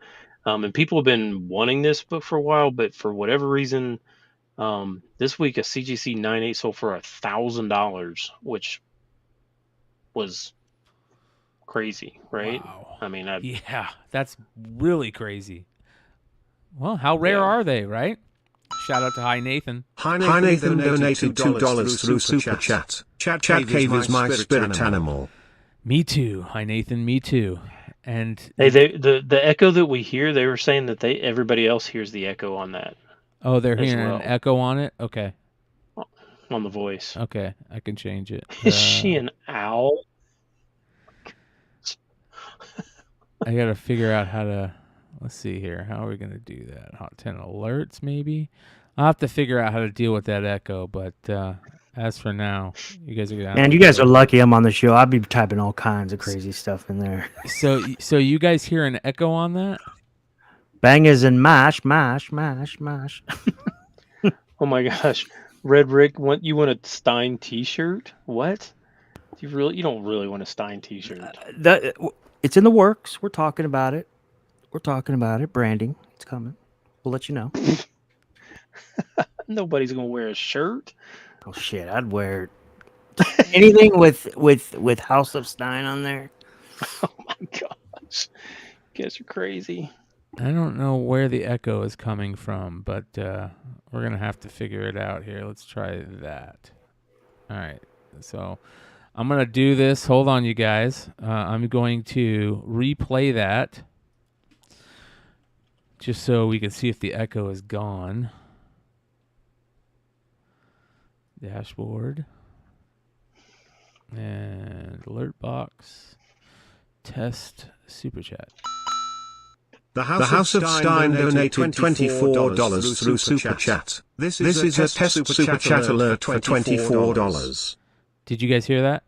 And people have been wanting this book for a while, but for whatever reason, this week a CGC 9.8 sold for $1,000, which was crazy, right? Wow. I mean, yeah, that's really crazy. Well, how rare are they, right? Shout out to Hi Nathan. Hi Nathan donated $2 through Super Chat. Chat Cave is my spirit animal. Me too. Hi Nathan, me too. And hey, the echo that we hear, they were saying that everybody else hears the echo on that. Oh, they're hearing an echo on it? Okay. On the voice. Okay, I can change it. Is she an owl? I got to figure out how to... Let's see here. How are we going to do that? Hot 10 alerts, maybe? I'll have to figure out how to deal with that echo, but as for now, you guys are going to... Man, you guys are lucky I'm on the show. I'd be typing all kinds of crazy stuff in there. So you guys hear an echo on that? Bang is in mash, mash, mash, mash. Oh my gosh. Red Rick, you want a Stein t-shirt? What? You don't really want a Stein t-shirt. It's in the works. We're talking about it. Branding. It's coming. We'll let you know. Nobody's gonna wear a shirt. Oh shit! I'd wear anything with House of Stein on there. Oh my gosh, you guys are crazy. I don't know where the echo is coming from, but we're gonna have to figure it out here. Let's try that. All right. So I'm gonna do this. Hold on, you guys. I'm going to replay that. Just so we can see if the echo is gone. Dashboard. And alert box. Test Super Chat. The House of Stein donated $24 through Super Chat. This is a test Super Chat alert for $24. Did you guys hear that?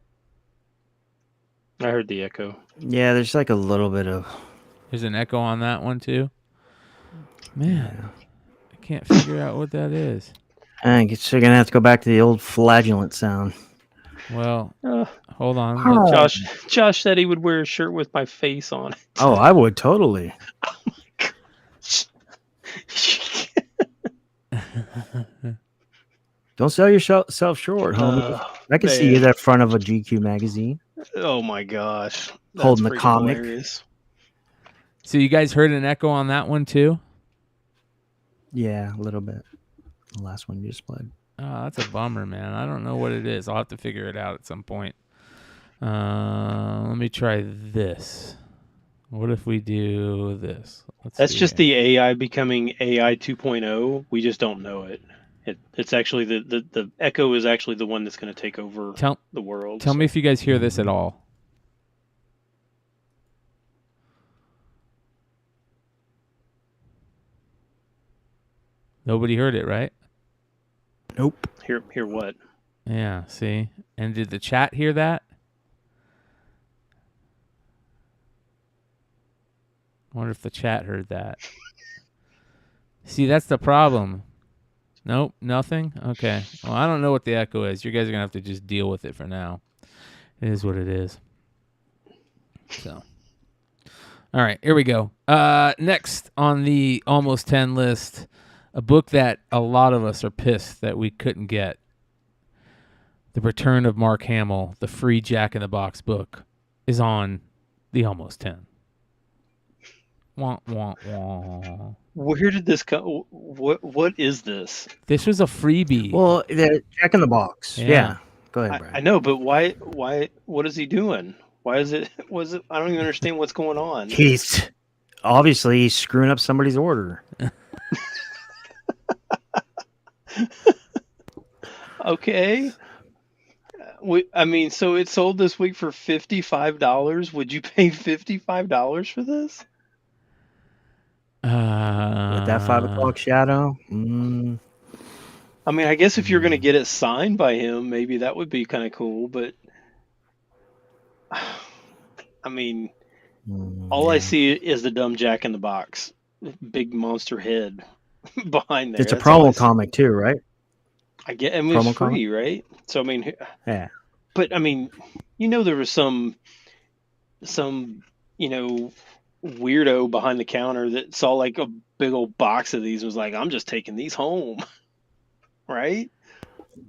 I heard the echo. Yeah, there's like a little bit of... There's an echo on that one too? Man, I can't figure out what that is. I guess you're going to have to go back to the old flagellant sound. Well, hold on. Josh said he would wear a shirt with my face on it. Oh, I would totally. Oh my gosh. Don't sell yourself short, homie. I can see you at the front of a GQ magazine. Oh my gosh. That's holding the comic. Hilarious. So you guys heard an echo on that one too? Yeah, a little bit. The last one you just played. Oh, that's a bummer, man. I don't know what it is. I'll have to figure it out at some point. Let me try this. What if we do this? That's just the AI becoming AI 2.0. We just don't know it. It's actually the Echo is actually the one that's going to take over the world. Tell me if you guys hear this at all. Nobody heard it, right? Nope. Hear what? Yeah, see? And did the chat hear that? I wonder if the chat heard that. See, that's the problem. Nope, nothing? Okay. Well, I don't know what the echo is. You guys are going to have to just deal with it for now. It is what it is. So. All right, here we go. Next on the Almost 10 list, a book that a lot of us are pissed that we couldn't get. The Return of Mark Hamill, the free Jack in the Box book, is on the Almost 10. Wah, wah, wah. Where did this come? What is this? This was a freebie. Well, the Jack in the Box. Yeah. Go ahead, Brian. I know, but why? What is he doing? Why is it? Was it? I don't even understand what's going on. He's screwing up somebody's order. Okay. I mean, so it sold this week for $55. Would you pay $55 for this? With that 5 o'clock shadow? I mean, I guess if you're going to get it signed by him, maybe that would be kind of cool. But, I mean, all I see is the dumb Jack in the Box. Big monster head behind there. It's a promo comic too, right? I mean, it's free, right? So, I mean, yeah. But, I mean, there was some, weirdo behind the counter that saw like a big old box of these and was like, I'm just taking these home. Right?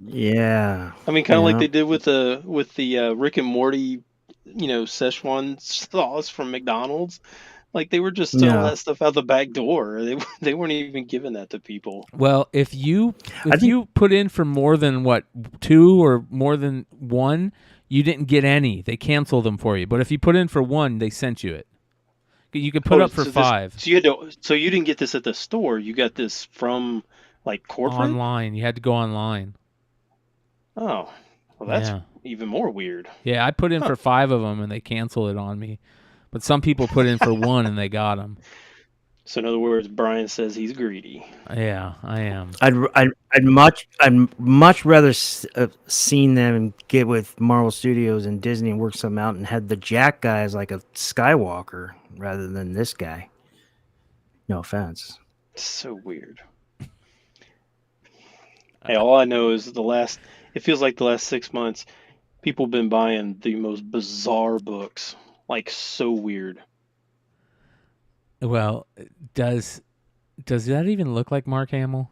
Yeah. I mean, kind of like they did with the Rick and Morty, Szechuan sauce from McDonald's. Like they were just throwing that stuff out the back door. They weren't even giving that to people. Well, if you put in for more than 2 or more than 1, you didn't get any. They canceled them for you. But if you put in for 1, they sent you it. You could put up for 5. So you didn't get this at the store. You got this from like corporate? Online. You had to go online. Oh, well, that's even more weird. Yeah, I put in for 5 of them and they canceled it on me. But some people put in for 1 and they got them. So in other words, Brian says he's greedy. Yeah, I am. I'd much rather seen them get with Marvel Studios and Disney and work something out and had the Jack guy as like a Skywalker rather than this guy. No offense. So weird. Hey, all I know is it feels like the last 6 months, people have been buying the most bizarre books. Like so weird. Well, does that even look like Mark Hamill?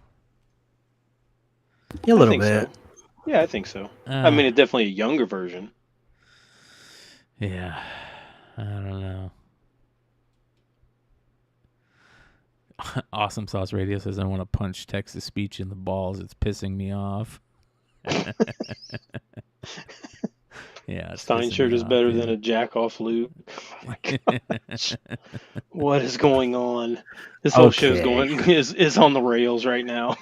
Yeah, a little bit. So. Yeah, I think so. I mean, it's definitely a younger version. Yeah, I don't know. Awesome Sauce Radio says I want to punch Texas Speech in the balls. It's pissing me off. Yeah, Stein shirt is better than a jack off loot. Oh my gosh. What is going on? This whole show is on the rails right now.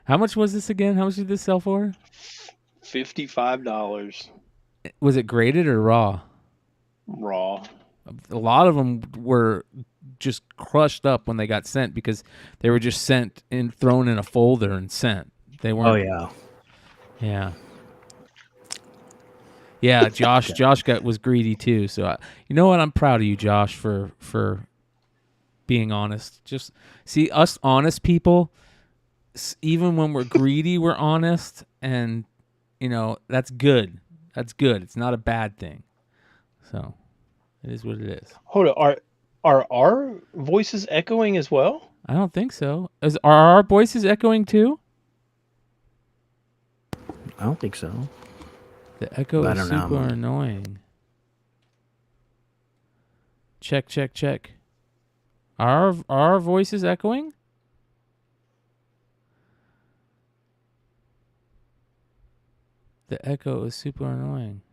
How much was this again? How much did this sell for? $55. Was it graded or raw? Raw. A lot of them were just crushed up when they got sent because they were just thrown in a folder and sent. They weren't. Oh yeah. Yeah. Yeah, Josh was greedy too. So you know what? I'm proud of you, Josh, for being honest. Just see us honest people. Even when we're greedy, we're honest, and that's good. That's good. It's not a bad thing. So it is what it is. Hold on. Are our voices echoing as well? I don't think so. Are our voices echoing too? I don't think so. The echo is super annoying. Check. Are our voices echoing? The echo is super annoying.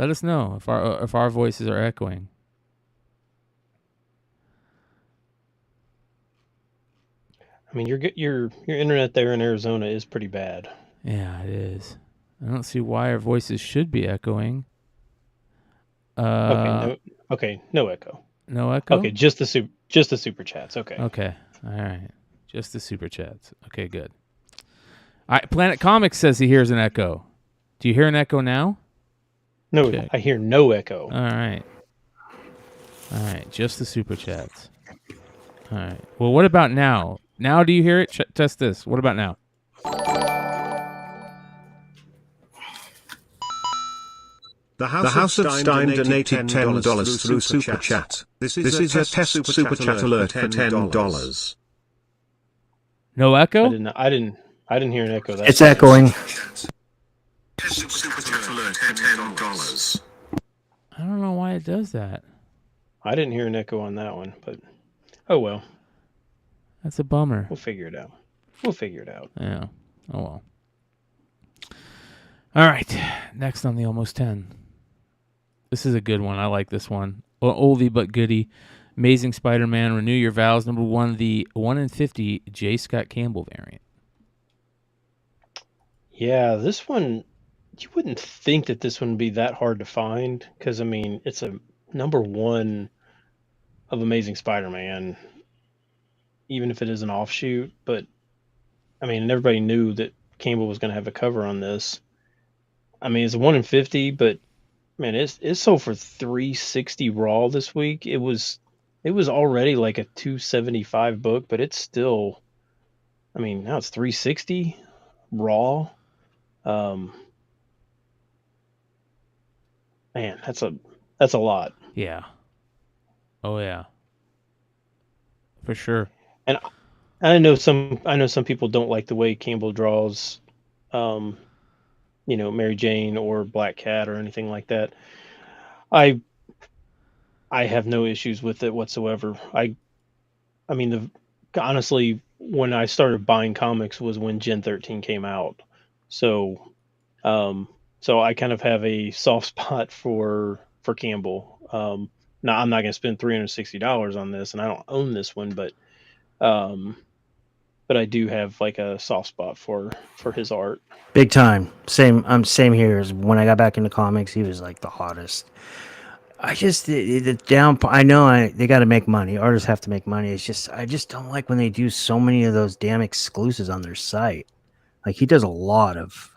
Let us know if our voices are echoing. I mean, your internet there in Arizona is pretty bad. Yeah, it is. I don't see why our voices should be echoing. No echo. No echo? Okay, just the super chats. Okay. Okay. All right. Just the super chats. Okay, good. All right, Planet Comics says he hears an echo. Do you hear an echo now? No, Check. I hear no echo. All right. All right, just the super chats. All right. Well, what about now? Now do you hear it? Test this. What about now? The House of Stein donated $10 through Super Chat. This is a test Super Chat alert for $10. No echo? I didn't hear an echo. It's echoing. Super Chat alert for $10. I don't know why it does that. I didn't hear an echo on that one, but oh well. That's a bummer. We'll figure it out. Yeah. Oh well. All right. Next on the Almost 10. This is a good one. I like this one. Oldie but goodie. Amazing Spider-Man. Renew Your Vows. Number 1, the 1 in 50 J. Scott Campbell variant. Yeah, this one, you wouldn't think that this one would be that hard to find because, I mean, it's a number 1 of Amazing Spider-Man, even if it is an offshoot. But, I mean, everybody knew that Campbell was going to have a cover on this. I mean, it's a 1 in 50, but man, it's sold for $360 raw this week. It was already like a $275 book, but it's still, I mean, now it's $360 raw. Man, that's a lot. Yeah. Oh yeah. For sure. And I know some people don't like the way Campbell draws Mary Jane or Black Cat or anything like that. I have no issues with it whatsoever. I mean, honestly, when I started buying comics was when Gen 13 came out. So I kind of have a soft spot for Campbell. Now I'm not going to spend $360 on this, and I don't own this one, but I do have like a soft spot for his art. Big time. Same here. As when I got back into comics, he was like the hottest. I just the down. I know they got to make money. Artists have to make money. It's just I just don't like when they do so many of those damn exclusives on their site. Like he does a lot of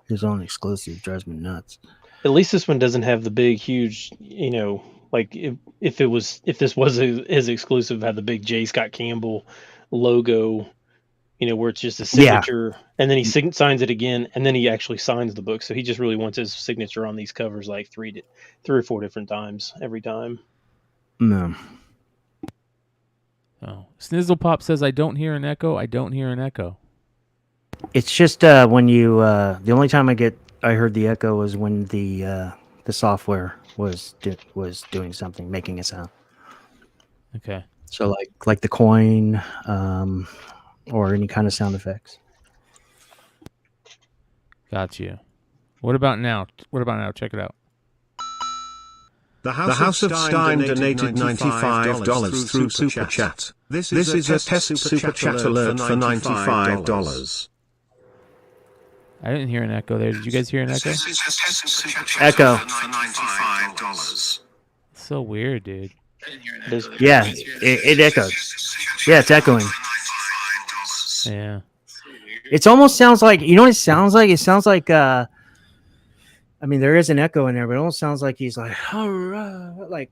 his own exclusive. Drives me nuts. At least this one doesn't have the big, huge. Like if this was his exclusive, had the big J. Scott Campbell logo. Where it's just a signature, and then he signs it again, and then he actually signs the book. So he just really wants his signature on these covers like three or four different times every time. No. Oh, Snizzlepop says, I don't hear an echo. I don't hear an echo. It's just when you the only time I heard the echo was when the software was doing something, making a sound. Okay. So like the coin, or any kind of sound effects. Got you. What about now? Check it out. The House of Stein donated $95 through Super Chat. This is a test Super Chat alert for $95. I didn't hear an echo there. Did you guys hear an echo? Echo. So weird, dude. Yeah, it echoes. Yeah, it's echoing. Yeah. It almost sounds like, you know what it sounds like? It sounds like, I mean, there is an echo in there, but it almost sounds like he's like, like,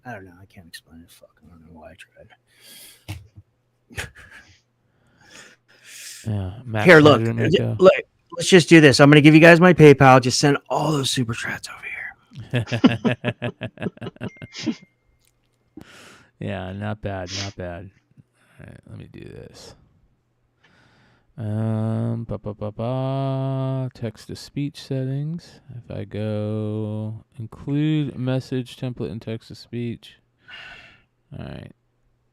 I don't know. I can't explain it. Fuck, I don't know why I tried. Yeah. Max Here, look, let's just do this. I'm going to give you guys my PayPal. Just send all those super chats over here. Yeah, not bad. All right, let me do this. Text to speech settings. If I go include message template and text to speech. All right.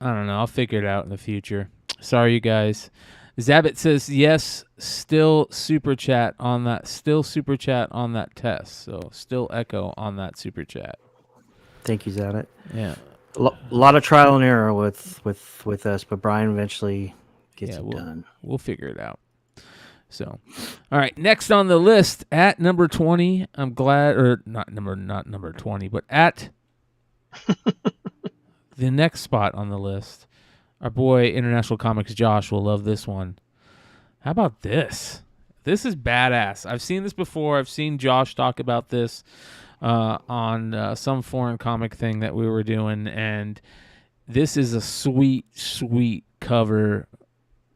I don't know. I'll figure it out in the future. Sorry, you guys. Zabit says yes. Still super chat on that. Still super chat on that test. So still echo on that super chat. Thank you, Zabit. Yeah. A lot of trial and error with us, but Bryan eventually gets it done. We'll figure it out. So, all right. Next on the list at number 20. I'm glad, or not number 20, but at the next spot on the list. Our boy International Comics Josh will love this one. How about this? This is badass. I've seen this before. I've seen Josh talk about this on some foreign comic thing that we were doing, and this is a sweet, sweet cover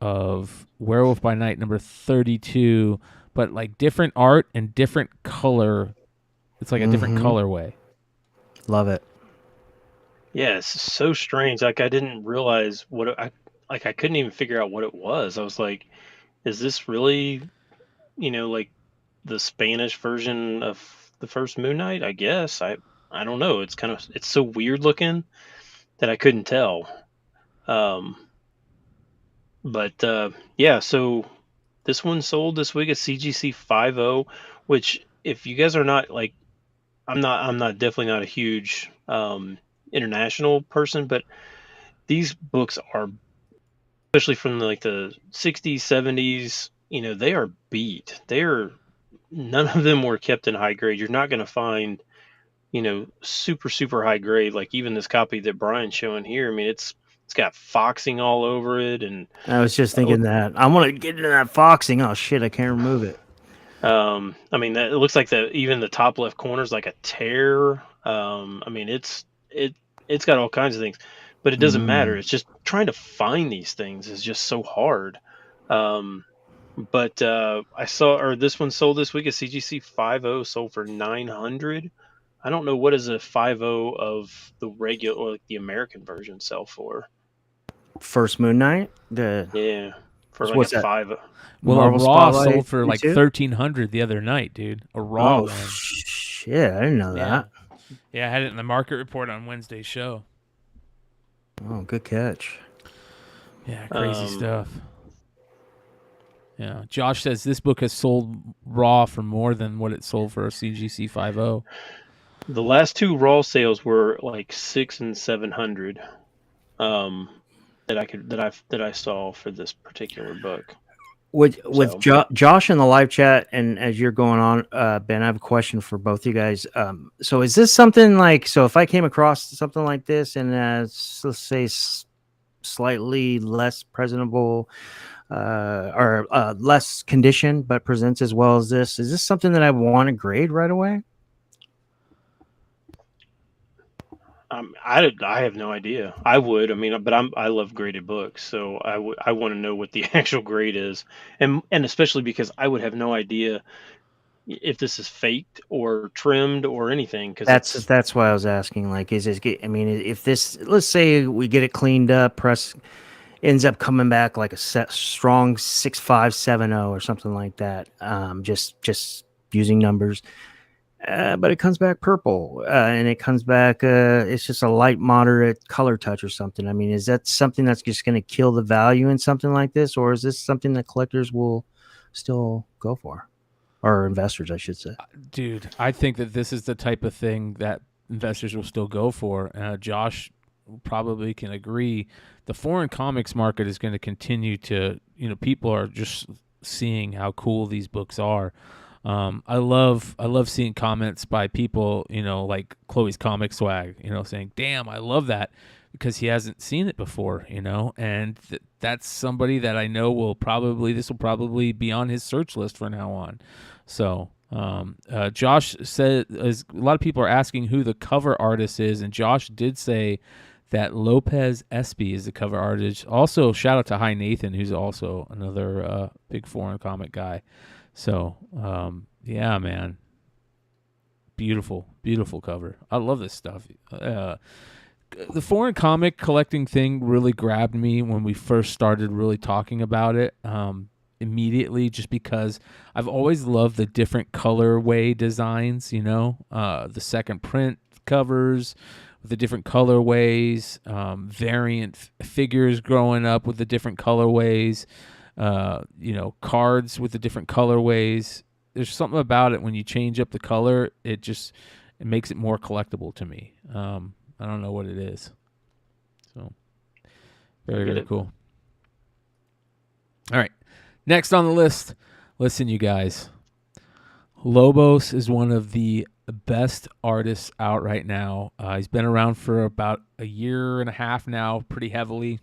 of Werewolf by Night number 32, but like different art and different color. It's like a different colorway. Love it. Yeah, it's so strange. Like I didn't realize I couldn't even figure out what it was. I was like, is this really, like the Spanish version of the first Moon Knight? I guess. I don't know. It's so weird looking that I couldn't tell. But yeah, so this one sold this week at CGC 5.0, which if you guys are not like, I'm definitely not a huge international person, but these books are, especially from the 60s, 70s, they are beat. None of them were kept in high grade. You're not going to find, super, super high grade, like even this copy that Brian's showing here. I mean, it's got foxing all over it, and I was just thinking that I want to get into that foxing. Oh shit, I can't remove it. I mean, it looks like even the top left corner is like a tear. I mean, it's got all kinds of things, but it doesn't matter. It's just trying to find these things is just so hard. But I saw, this one sold this week at CGC 5.0, sold for $900. I don't know, what does a 5.0 of the regular or the American version sell for? First Moon Knight? Yeah. For what's a that? 5. Well, Marvel a Raw Spotlight sold for like 1,300 the other night, dude. A Raw one. Shit, I didn't know that. Yeah, I had it in the market report on Wednesday's show. Oh, good catch. Yeah, crazy stuff. Yeah, Josh says this book has sold Raw for more than what it sold for a CGC 5.0. The last two Raw sales were like 600 and 700. That I saw for this particular book. With Josh in the live chat, and as you're going on, Ben, I have a question for both you guys. So is this something like, so if I came across something like this and let's say slightly less presentable or less conditioned but presents as well as this, is this something that I want to grade right away? I have no idea. I would. I mean, but I love graded books, so I want to know what the actual grade is, and especially because I would have no idea if this is faked or trimmed or anything. Because that's why I was asking. Like, is this? I mean, if this, let's say we get it cleaned up, press ends up coming back like a strong 6.5, 7.0 or something like that. Just using numbers. But it comes back purple, and it comes back, it's just a light, moderate color touch or something. I mean, is that something that's just going to kill the value in something like this, or is this something that collectors will still go for? Or investors, I should say. Dude, I think that this is the type of thing that investors will still go for. Josh probably can agree. The foreign comics market is going to continue to, people are just seeing how cool these books are. I love seeing comments by people, like Chloe's Comic Swag, saying, damn, I love that, because he hasn't seen it before, and that's somebody that I know this will probably be on his search list from now on. So, Josh said, a lot of people are asking who the cover artist is, and Josh did say that Lopez Espy is the cover artist. Also, shout out to Hi Nathan, who's also another big foreign comic guy. So, yeah, man. Beautiful, beautiful cover. I love this stuff. The foreign comic collecting thing really grabbed me when we first started really talking about it immediately, just because I've always loved the different colorway designs, the second print covers with the different colorways, variant figures growing up with the different colorways. cards with the different colorways. There's something about it when you change up the color, it makes it more collectible to me. I don't know what it is. So very, very cool. All right. Next on the list, listen, you guys. Lobos is one of the best artists out right now. He's been around for about a year and a half now, pretty heavily.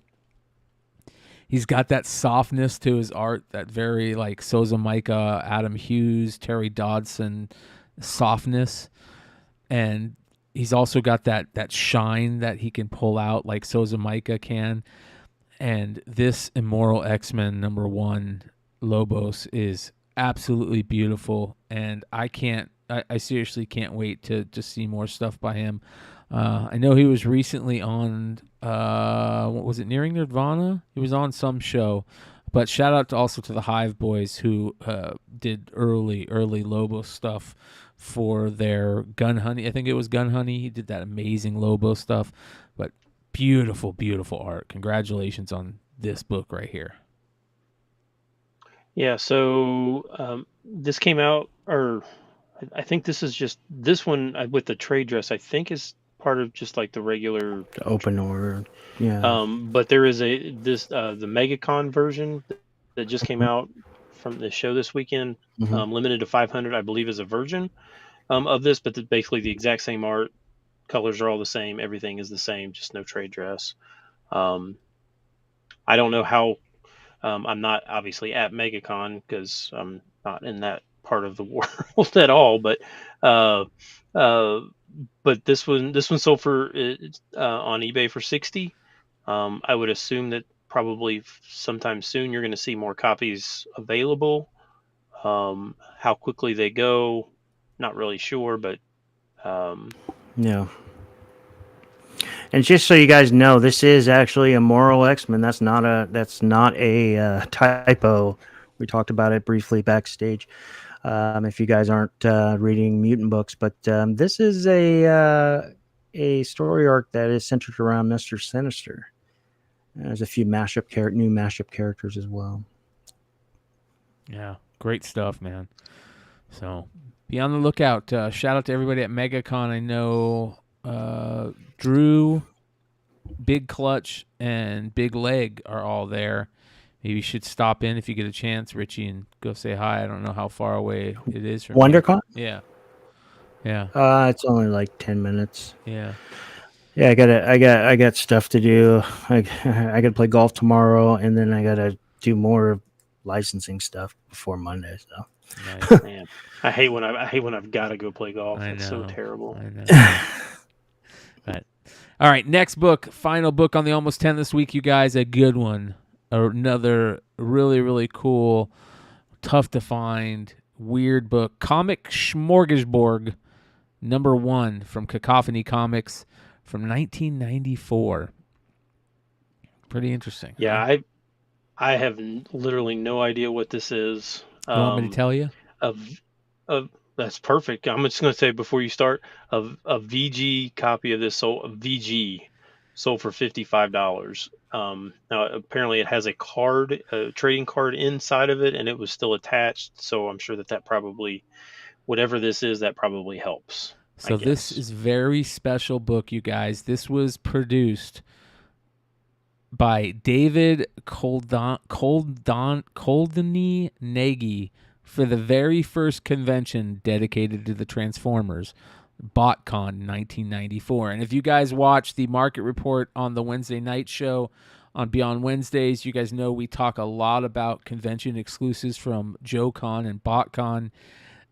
He's got that softness to his art, that very like Sousa Micah, Adam Hughes, Terry Dodson softness. And he's also got that shine that he can pull out like Sousa Micah can. And this Immoral X-Men #1, Lobos, is absolutely beautiful. And I seriously can't wait to see more stuff by him. I know he was recently on, what was it, Nearing Nirvana? He was on some show. But shout out also to the Hive Boys who did early Lobos stuff for their Gun Honey. I think it was Gun Honey. He did that amazing Lobo stuff. But beautiful, beautiful art. Congratulations on this book right here. Yeah, so this came out, or I think this is just, this one with the trade dress, I think is part of just like the regular open order. Yeah. But there is the MegaCon version that just came out from the show this weekend, limited to 500, I believe, is a version of this, but basically the exact same art, colors are all the same, everything is the same, just no trade dress. I don't know how. I'm not obviously at MegaCon because I'm not in that part of the world at all. But this one sold for on eBay for $60. I would assume that probably sometime soon you're going to see more copies available. How quickly they go, not really sure, but yeah. And just so you guys know, this is actually Immoral X-Men. That's not a typo. We talked about it briefly backstage. If you guys aren't reading mutant books, but this is a story arc that is centered around Mr. Sinister. There's a few new mashup characters as well. Yeah, great stuff, man. So be on the lookout. Shout out to everybody at MegaCon. I know Drew, Big Clutch, and Big Leg are all there. Maybe you should stop in if you get a chance, Richie, and go say hi. I don't know how far away it is from WonderCon? Yeah. Yeah. It's only like 10 minutes. Yeah. Yeah, I got stuff to do. I got to play golf tomorrow, and then I got to do more licensing stuff before Monday. So, nice. Man, I hate when I've got to go play golf. It's so terrible. I know. But all right, next book, final book on the Almost 10 this week, you guys. A good one. Another really, really cool, tough to find, weird book. Comic Smorgasbord #1 from Cacophony Comics from 1994. Pretty interesting. Yeah, I have literally no idea what this is. You want me to tell you? That's perfect. I'm just going to say before you start, a VG copy of this sold for $55. Now apparently it has a trading card inside of it, and it was still attached. So I'm sure that probably, whatever this is, that probably helps. So this is very special book, you guys. This was produced by David Coldeny Nagy for the very first convention dedicated to the Transformers, BotCon 1994. And if you guys watch the market report on the Wednesday night show on Beyond Wednesdays, you guys know we talk a lot about convention exclusives from JoeCon and BotCon.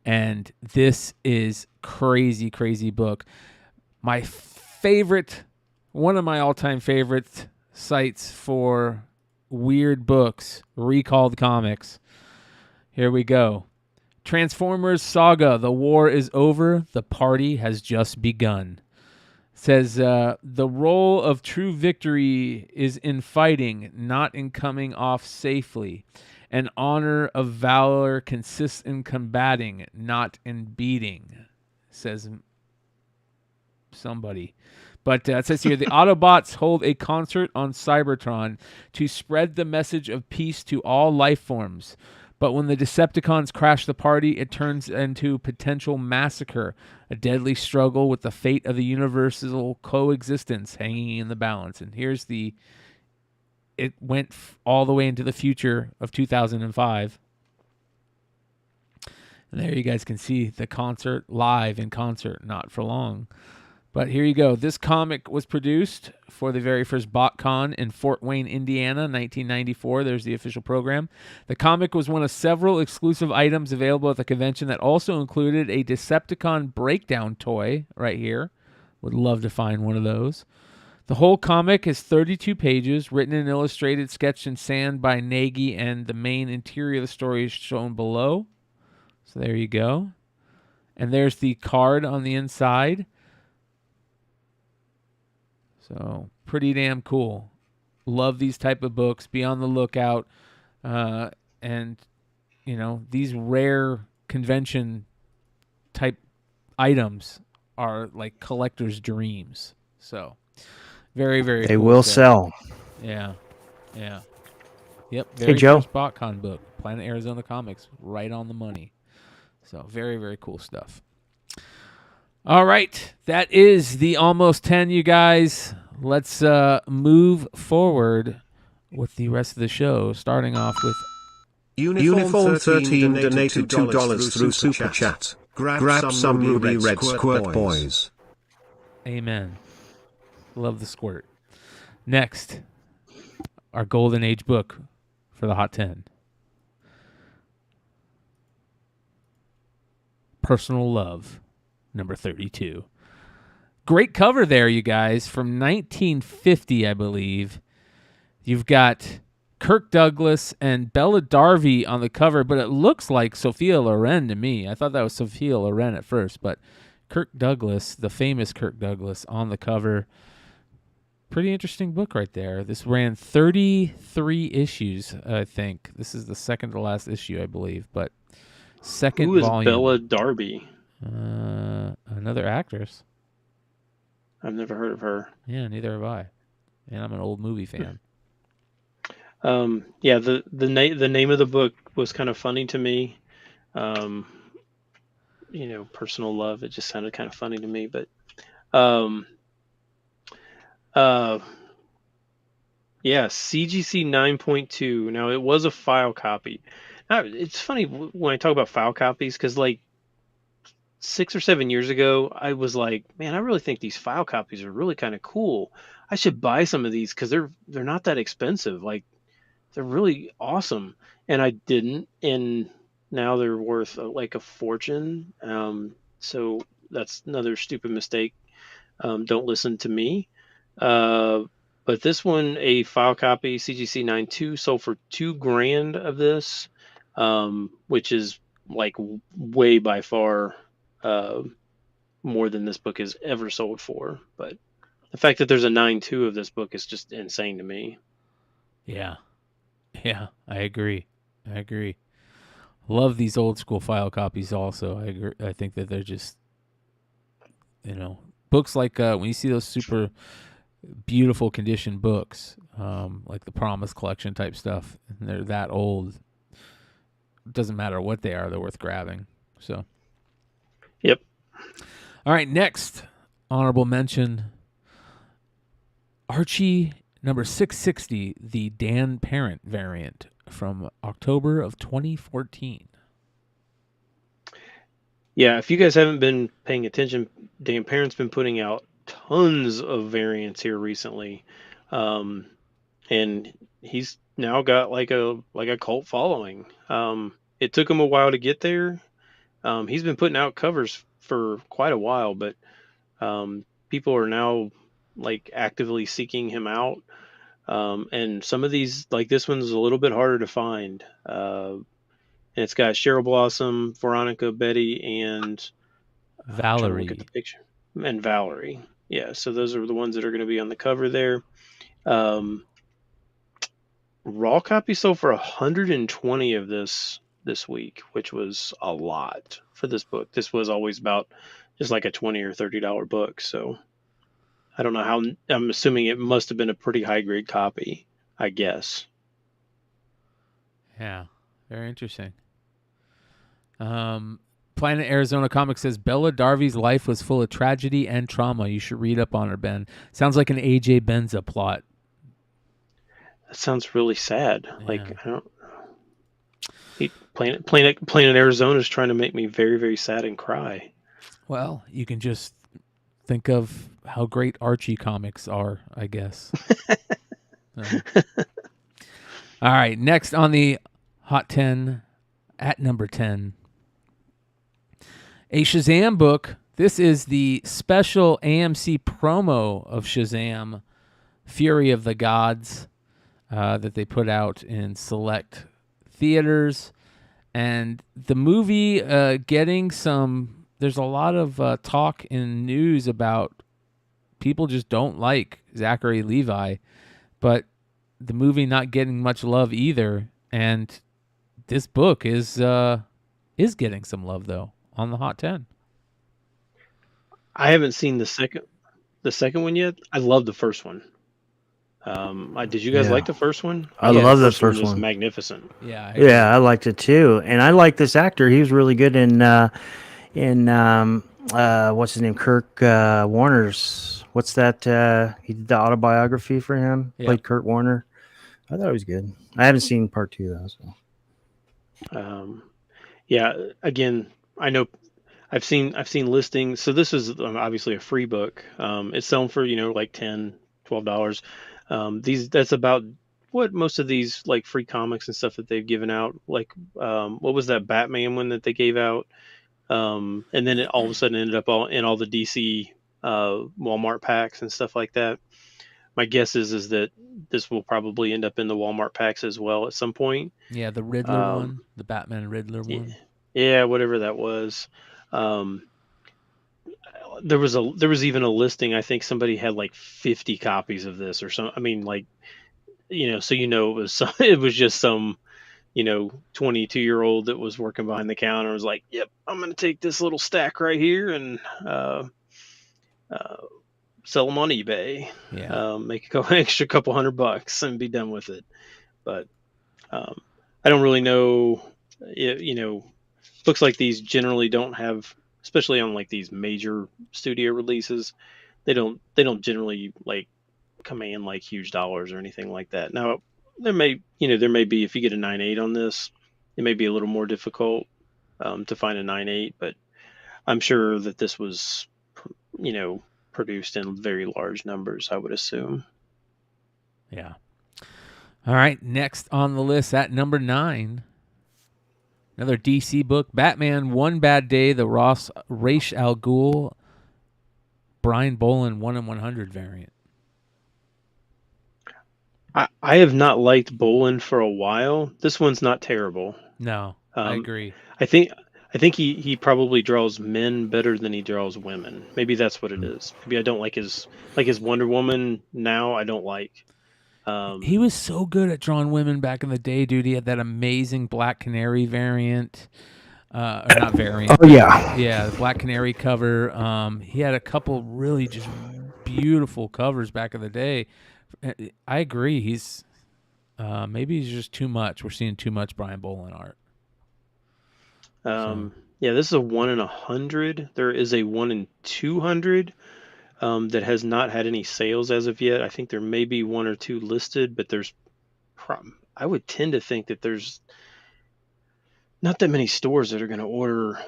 And this is crazy, crazy book. My favorite, one of my all-time favorite sites for weird books, Recalled Comics. Here we go. Transformers Saga, the war is over, the party has just begun. It says, the role of true victory is in fighting, not in coming off safely. An honor of valor consists in combating, not in beating, says somebody. But it says here, the Autobots hold a concert on Cybertron to spread the message of peace to all life forms. But when the Decepticons crash the party, it turns into potential massacre, a deadly struggle with the fate of the universal coexistence hanging in the balance. And here's it went all the way into the future of 2005. And there you guys can see the concert live in concert, not for long. But here you go. This comic was produced for the very first BotCon in Fort Wayne, Indiana, 1994. There's the official program. The comic was one of several exclusive items available at the convention that also included a Decepticon breakdown toy right here. Would love to find one of those. The whole comic is 32 pages, written and illustrated, sketched in sand by Nagy, and the main interior of the story is shown below. So there you go. And there's the card on the inside. So pretty damn cool. Love these type of books. Be on the lookout. And, you know, these rare convention type items are like collector's dreams. So very, very They cool will stuff. sell. Yeah. Yeah. Yep. Hey, Very Joe. first BotCon book. Planet Arizona Comics. Right on the money. So very, very cool stuff. All right, that is the almost 10, you guys. Let's move forward with the rest of the show, starting off with Uniform 13 donated $2 through Super Chat. Grab some Ruby Red Squirt Boys. Amen. Love the squirt. Next, our Golden Age book for the Hot 10. Personal Love. Number 32. Great cover there, you guys, from 1950, I believe. You've got Kirk Douglas and Bella Darby on the cover, but it looks like Sophia Loren to me. I thought that was Sophia Loren at first, but Kirk Douglas, the famous Kirk Douglas, on the cover. Pretty interesting book right there. This ran 33 issues, I think. This is the second to last issue, I believe, but second volume. Who is Bella Darby? Another actress. I've never heard of her. Yeah, neither have I. And I'm an old movie fan. Yeah, the name of the book was kind of funny to me. You know, Personal Love. It just sounded kind of funny to me, but yeah, CGC 9.2. Now it was a file copy. Now it's funny when I talk about file copies because like 6 or 7 years ago, I was like, man, I really think these file copies are really kind of cool. I should buy some of these because they're not that expensive. Like, they're really awesome. And I didn't, and now they're worth like a fortune. So that's another stupid mistake. Don't listen to me. But this one, a file copy, CGC 9.2, sold for $2,000 of this, which is like way by far more than this book has ever sold for. But the fact that there's a 9.2 of this book is just insane to me. Yeah, I agree. Love these old school file copies. Also, I agree. I think that they're just, you know, books like when you see those super beautiful condition books, like the Promise Collection type stuff, and they're that old. It doesn't matter what they are; they're worth grabbing. So. Yep. All right, next honorable mention, Archie number 660, the Dan Parent variant from October of 2014. Yeah, if you guys haven't been paying attention, Dan Parent's been putting out tons of variants here recently. And he's now got like a cult following. It took him a while to get there. He's been putting out covers for quite a while, but people are now like actively seeking him out. And some of these, like this one's a little bit harder to find. And it's got Cheryl Blossom, Veronica, Betty, and Valerie. Look at the picture. And Valerie. Yeah, so those are the ones that are going to be on the cover there. Raw copy sold for 120 of this week, which was a lot for this book. This was always about just like a $20 or $30 book. So I don't know how. I'm assuming it must have been a pretty high grade copy, I guess. Yeah, very interesting. Planet Arizona Comics says Bella Darby's life was full of tragedy and trauma. You should read up on her, Ben. Sounds like an AJ Benza plot. That sounds really sad. Yeah. Like I don't. Planet Arizona is trying to make me very, very sad and cry. Well, you can just think of how great Archie comics are, I guess. All right, next on the Hot 10 at number 10. A Shazam book. This is the special AMC promo of Shazam, Fury of the Gods, that they put out in select theaters. And the movie getting some... There's a lot of talk in news about people just don't like Zachary Levi, but the movie not getting much love either. And this book is getting some love, though, on the Hot 10. I haven't seen the second one yet. I love the first one. Did you guys like the first one? I love the first one. It was one. magnificent. Yeah. I liked it too, and I like this actor. He was really good in what's his name? Kirk Warner's. What's that? He did the autobiography for him. Yeah. Played Kurt Warner. I thought it was good. I haven't seen part 2 though. So. Yeah. Again, I know I've seen listings. So this is obviously a free book. It's selling for like $10, $12. That's about what most of these like free comics and stuff that they've given out. Like what was that Batman one that they gave out? And then it all of a sudden ended up in all the DC Walmart packs and stuff like that. My guess is that this will probably end up in the Walmart packs as well at some point. Yeah, the Riddler one, the Batman Riddler one. Yeah, whatever that was. There was even a listing. I think somebody had like 50 copies of this or something. I mean, like, so it was just some 22-year-old that was working behind the counter and was like, yep, I'm going to take this little stack right here and sell them on eBay. Yeah. Make an extra couple $100 and be done with it. But I don't really know. Books like these generally don't have, especially on like these major studio releases, they don't generally like command like huge dollars or anything like that. Now there may be, if you get a 9.8 on this, it may be a little more difficult to find a 9.8, but I'm sure that this was, produced in very large numbers, I would assume. Yeah. All right. Next on the list at number 9, another DC book, Batman One Bad Day, the Ra's al Ghul, Brian Boland 1/100 variant. I have not liked Boland for a while. This one's not terrible. No, I agree. I think he probably draws men better than he draws women. Maybe that's what it is. Maybe I don't like his Wonder Woman now. I don't like. He was so good at drawing women back in the day, dude. He had that amazing Black Canary variant. Or not variant. Oh, yeah. Yeah, the Black Canary cover. He had a couple really just beautiful covers back in the day. I agree. He's maybe he's just too much. We're seeing too much Brian Boland art. Yeah, this is a 1 in 100. There is a 1 in 200 that has not had any sales as of yet. I think there may be 1 or 2 listed, but I would tend to think that there's not that many stores that are going to order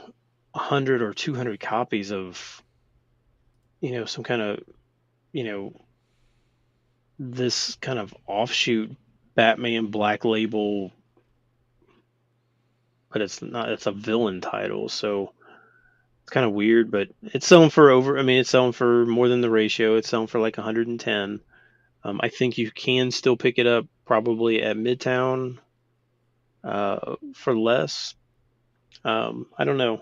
100 or 200 copies of, some kind of, this kind of offshoot Batman Black Label, but it's a villain title, so it's kind of weird. But it's selling it's selling for more than the ratio. It's selling for like 110. I think you can still pick it up probably at Midtown for less. I don't know.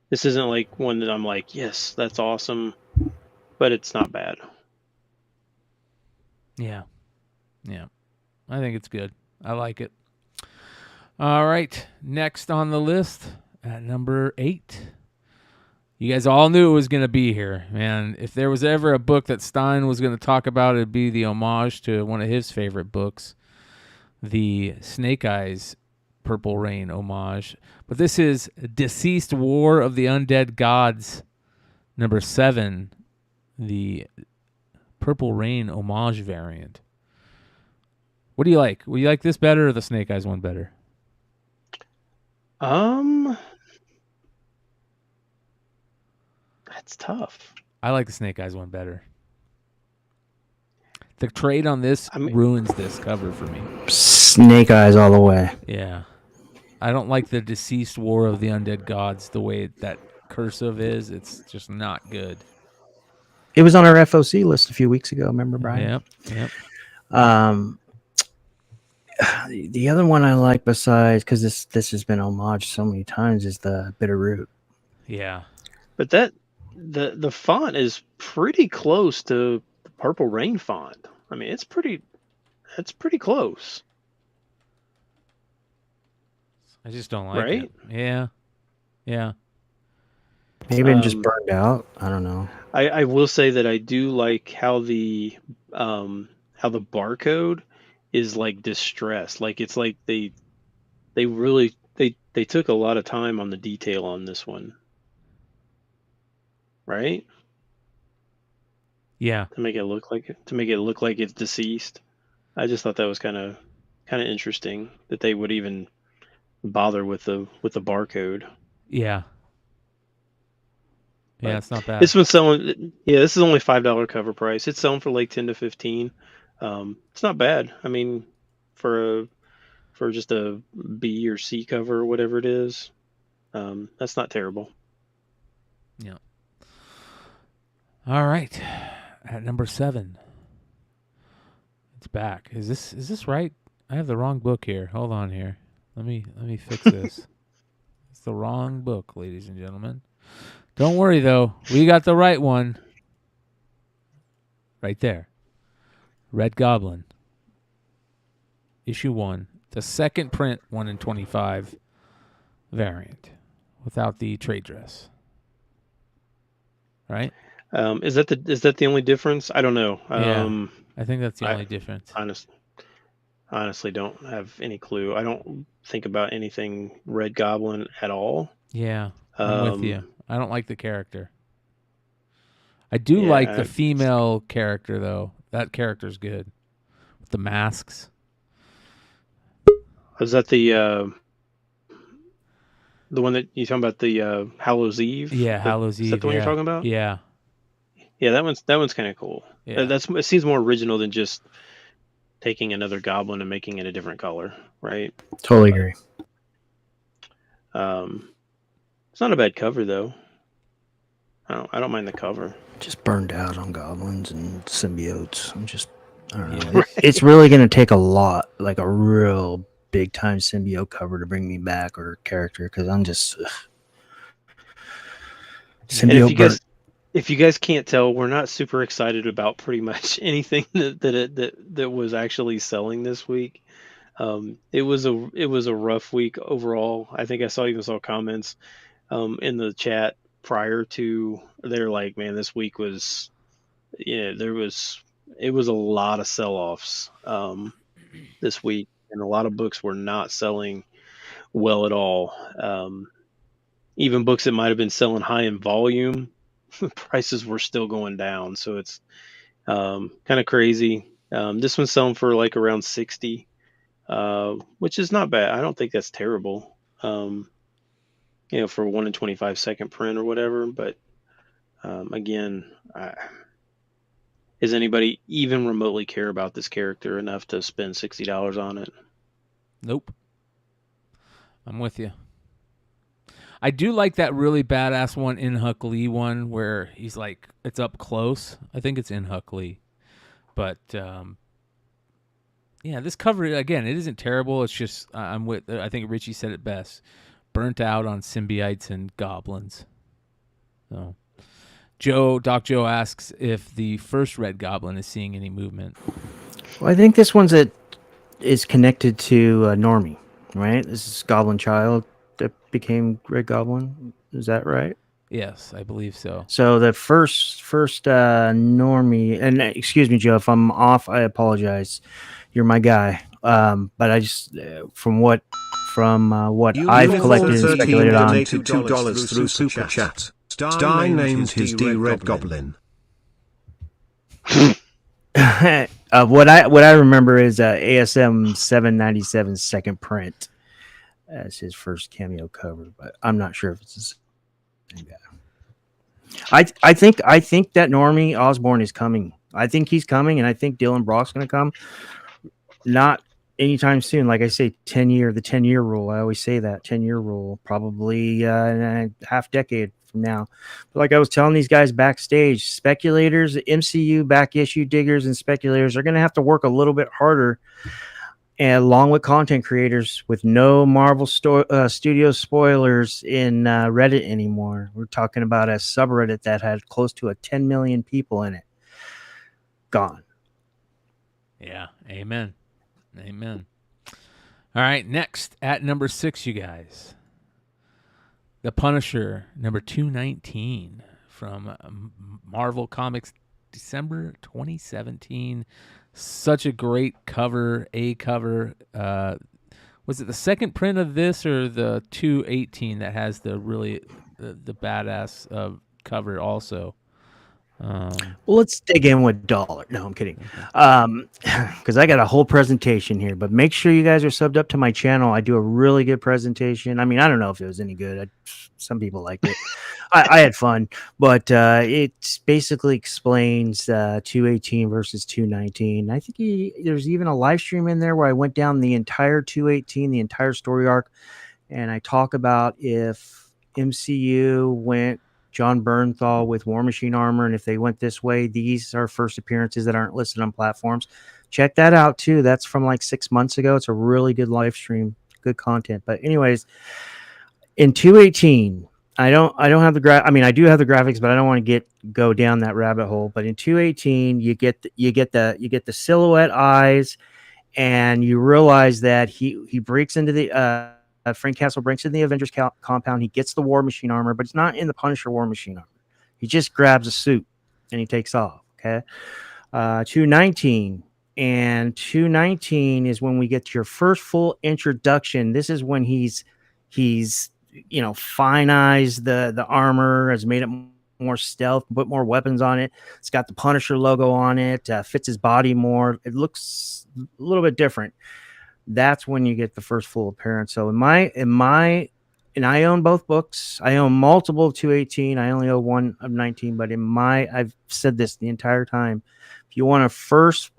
This isn't like one that I'm like, yes, that's awesome, but it's not bad. Yeah. I think it's good. I like it. All right. Next on the list at number 8, You guys all knew it was going to be here, man. If there was ever a book that Stein was going to talk about, it'd be the homage to one of his favorite books, the Snake Eyes Purple Rain homage. But this is Deceased War of the Undead Gods, number 7, the Purple Rain homage variant. What do you like? Would you like this better or the Snake Eyes one better? That's tough. I like the Snake Eyes one better. The trade on this ruins this cover for me. Snake Eyes all the way. Yeah. I don't like the Deceased War of the Undead Gods the way that cursive is. It's just not good. It was on our FOC list a few weeks ago. Remember, Brian? Yep. The other one I like besides, because this has been homaged so many times, is the Bitter Root. Yeah. But the font is pretty close to the Purple Rain font. I mean, it's pretty close. I just don't like it. Yeah. Maybe it just burned out. I don't know. I will say that I do like how the barcode is like distressed. Like it's like they really took a lot of time on the detail on this one. Right? Yeah. To make it look like it's deceased. I just thought that was kind of interesting that they would even bother with the barcode. Yeah. Yeah, it's not bad. This one's selling. Yeah, this is only $5 cover price. It's selling for like 10 to 15. It's not bad. I mean, for just a B or C cover or whatever it is, that's not terrible. Yeah. All right, at number 7, it's back. Is this right? I have the wrong book here. Hold on here. Let me fix this. It's the wrong book, ladies and gentlemen. Don't worry though, we got the right one. Right there. Red Goblin. Issue 1. The second print 1 in 25 variant without the trade dress. Right? Is that the only difference? I don't know. Yeah, I think that's the only difference. Honestly, don't have any clue. I don't think about anything Red Goblin at all. Yeah, I'm with you. I don't like the character. I do like the female character, though. That character's good. With the masks. Was that the one that you talking about, the Hallows Eve? Yeah, Hallows Eve. Is that the one you're talking about? Yeah. Yeah, that one's kind of cool. Yeah. It seems more original than just taking another goblin and making it a different color, right? Totally agree. It's not a bad cover though. I don't mind the cover. Just burned out on goblins and symbiotes. I don't know. It's really going to take a lot, like a real big time symbiote cover to bring me back, or character, because I'm just symbiote. If you guys can't tell, we're not super excited about pretty much anything that was actually selling this week. It was a rough week overall. I think I saw comments in the chat prior to. They're like, man, this week was, it was a lot of sell-offs this week, and a lot of books were not selling well at all. Even books that might have been selling high in volume, prices were still going down. So it's kind of crazy. This one's selling for like around 60, which is not bad. I don't think that's terrible. For 1 in 25 second print or whatever. But again, does anybody even remotely care about this character enough to spend $60 on it? Nope. I'm with you. I do like that really badass one, In Huck Lee one, where he's like, it's up close. I think it's In Huck Lee. But, this cover, again, it isn't terrible. It's just, I think Richie said it best. Burnt out on symbiotes and goblins. So, Doc Joe asks if the first Red Goblin is seeing any movement. Well, I think this one's is connected to Normie, right? This is Goblin Child that became Red Goblin. Is that right? Yes, I believe so. So the first normie, and excuse me, Joe, if I'm off, I apologize. You're my guy. But I just from what I've collected and speculated on. $2 through Super Chat. Stein named his D Red Goblin. What I remember is ASM 797 second print as his first cameo cover, but I'm not sure if it's the same guy. I think that Normie Osborn is coming. I think he's coming, and I think Dylan Brock's going to come. Not anytime soon. Like I say, the 10-year rule. I always say that 10-year rule, probably in a half decade from now. But like I was telling these guys backstage, speculators, MCU back issue diggers, and speculators are going to have to work a little bit harder. And along with content creators, with no Marvel Studio spoilers in Reddit anymore. We're talking about a subreddit that had close to 10 million people in it. Gone. Yeah. Amen. Amen. All right. Next at number 6, you guys. The Punisher, number 219 from Marvel Comics, December 2017. Such a great cover, was it the second print of this or the 218 that has the really the badass cover also? Well, let's dig in with dollar. No, I'm kidding. Because I got a whole presentation here, but make sure you guys are subbed up to my channel. I do a really good presentation. I mean, I don't know if it was any good. Some people liked it. I had fun, but it basically explains 218 versus 219. I think there's even a live stream in there where I went down the entire 218, the entire story arc, and I talk about if MCU went John Bernthal with War Machine armor, and if they went this way, these are first appearances that aren't listed on platforms. Check that out too. That's from like 6 months ago. It's a really good live stream, good content. But anyways, in 218, I don't have the I do have the graphics, but I don't want to go down that rabbit hole. But in 218, you get the silhouette eyes, and you realize that he breaks into the Frank Castle breaks into the Avengers compound. He gets the War Machine armor, but it's not in the Punisher War Machine armor. He just grabs a suit and he takes off. Okay, 219 and 219 is when we get your first full introduction. This is when he's finized the armor, has made it more stealth, put more weapons on it. It's got the Punisher logo on it. Fits his body more. It looks a little bit different. That's when you get the first full appearance. So and I own both books. I own multiple of 218. I only own one of 19, but I've said this the entire time. If you want a first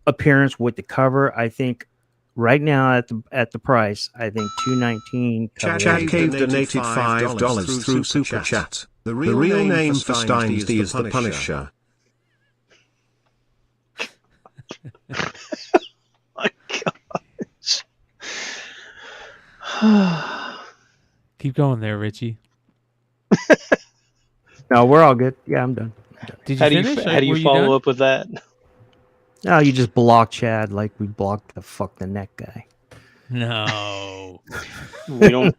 appearance with the cover, I think right now at the price, I think 219. Chat Cave donated $5 through Super Chat. The real name for Stein's D is the Punisher. My God. Keep going there, Richie. No, we're all good. Yeah, I'm done. Did you finish? How do you follow up with that? No, you just block Chad like we blocked the neck guy. No, we don't.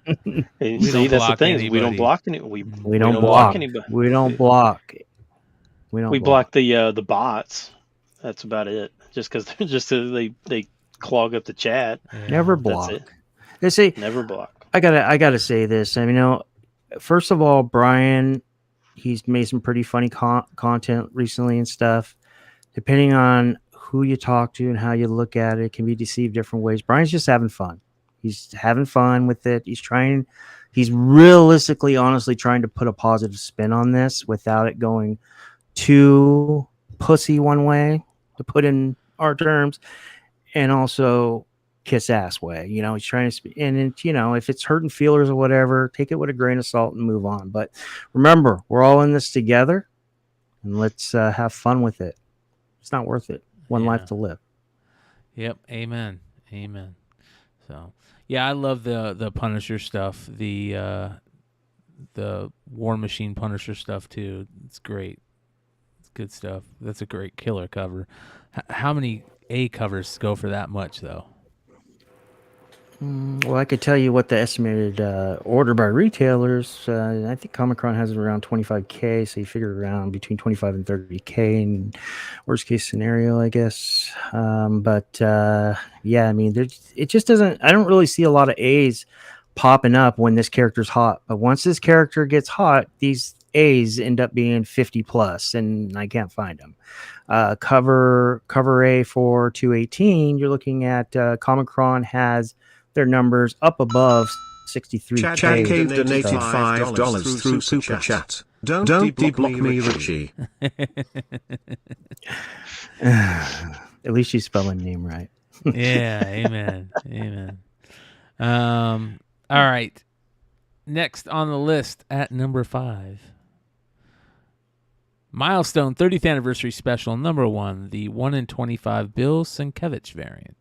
See, that's the thing. Anybody. We don't block any. We don't block anybody. We don't block. We block the bots. That's about it. Just because they clog up the chat. Yeah. Never block. They say never block. I gotta say this. I mean, first of all, Brian, he's made some pretty funny content recently and stuff. Depending on who you talk to and how you look at it, can be deceived different ways. Brian's just having fun. He's having fun with it. He's realistically, honestly trying to put a positive spin on this without it going too pussy one way, to put in our terms, and also kiss ass way. He's trying to, and if it's hurting feelers or whatever, take it with a grain of salt and move on. But remember, we're all in this together, and let's have fun with it. It's not worth it. One life to live. Yep. Amen. So yeah, I love the Punisher stuff, the War Machine Punisher stuff too. It's great. It's good stuff. That's a great killer cover. How many A covers go for that much though? Well, I could tell you what the estimated order by retailers. I think Comic-Con has it around 25K, so you figure around between 25 and 30K in worst case scenario, I guess. Yeah, I mean, it just doesn't. I don't really see a lot of A's popping up when this character's hot. But once this character gets hot, these A's end up being 50 plus, and I can't find them. Cover A for 218. You're looking at Comic-Con has their numbers up above 63. Chad Cave donated $5 through Super Chat. Don't deblock me, Richie. At least you spell my name right. Yeah, amen. All right. Next on the list at number 5. Milestone 30th Anniversary Special number 1, the 1 in 25 Bill Sienkiewicz variant.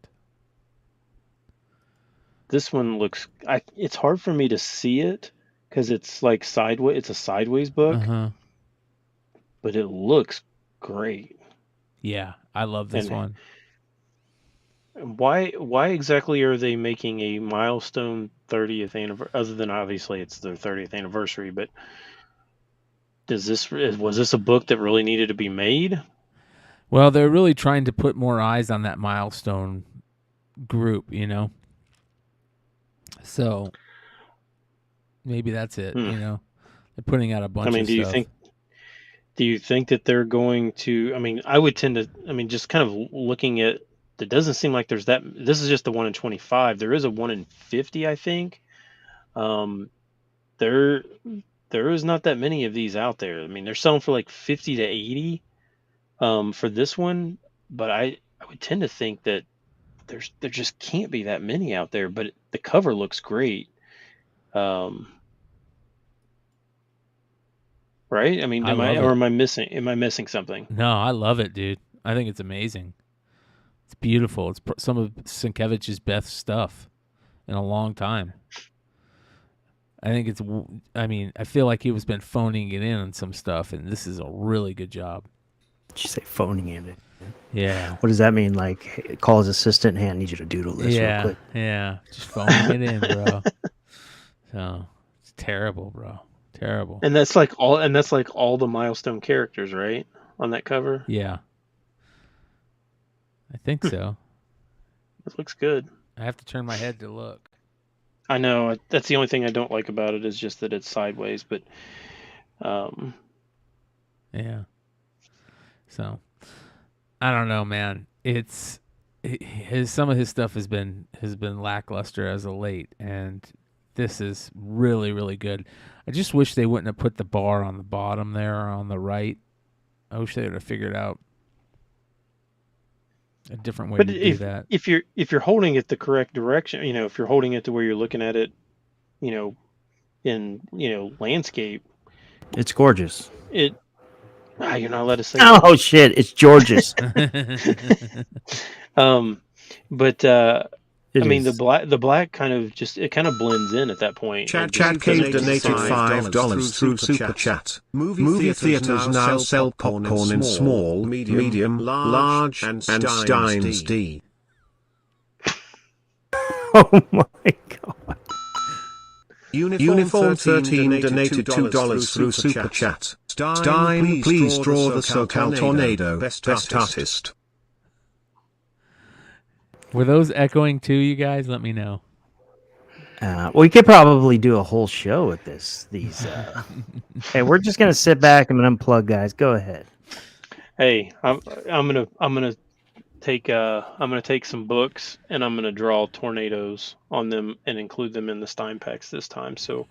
This one looks. It's hard for me to see it because it's like sideways. It's a sideways book, but it looks great. Yeah, I love this one. Why exactly are they making a milestone 30th anniversary? Other than obviously it's their 30th anniversary, but was this a book that really needed to be made? Well, they're really trying to put more eyes on that milestone group, you know. So maybe that's it, you know. They're putting out a bunch of stuff. Do you think that they're going to? I mean, I would tend to. I mean, just kind of looking at. It doesn't seem like there's that. This is just the 1 in 25. There is a 1 in 50, I think. There is not that many of these out there. I mean, they're selling for like 50 to 80 for this one, but I would tend to think that there just can't be that many out there. But the cover looks great. Right? I mean, am I missing something? No, I love it, dude. I think it's amazing. It's beautiful. It's some of Sienkiewicz's best stuff in a long time. I think I feel like he was been phoning it in on some stuff, and this is a really good job. Did you say phoning it in? Yeah. What does that mean? Like, call his assistant, hey, I need you to doodle this real quick. Yeah. Just phoning it in, bro. So, it's terrible, bro. Terrible. And that's like all the milestone characters, right? On that cover? Yeah. I think so. It looks good. I have to turn my head to look. I know. That's the only thing I don't like about it is just that it's sideways, but yeah. So, I don't know, man. Some of his stuff has been lackluster as of late, and this is really, really good. I just wish they wouldn't have put the bar on the bottom there or on the right. I wish they would have figured out a different way to do that. If you're holding it the correct direction, you know, if you're holding it to where you're looking at it, you know, in landscape, it's gorgeous. You're not allowed to say. Oh shit! It's George's. I mean, the black kind of blends in at that point. Chad Cave donated $5 through Super Chat. Movie theaters now sell popcorn in small, medium, large, and Stein's D. Oh my god. Uniform 13 donated $2 through Super Chat. Stein, please draw the SoCal Tornado. Best artist. Were those echoing too, you guys? Let me know. We could probably do a whole show with this. Hey, we're just gonna sit back and unplug, guys. Go ahead. Hey, I'm gonna take some books and I'm gonna draw tornadoes on them and include them in the Stein packs this time. So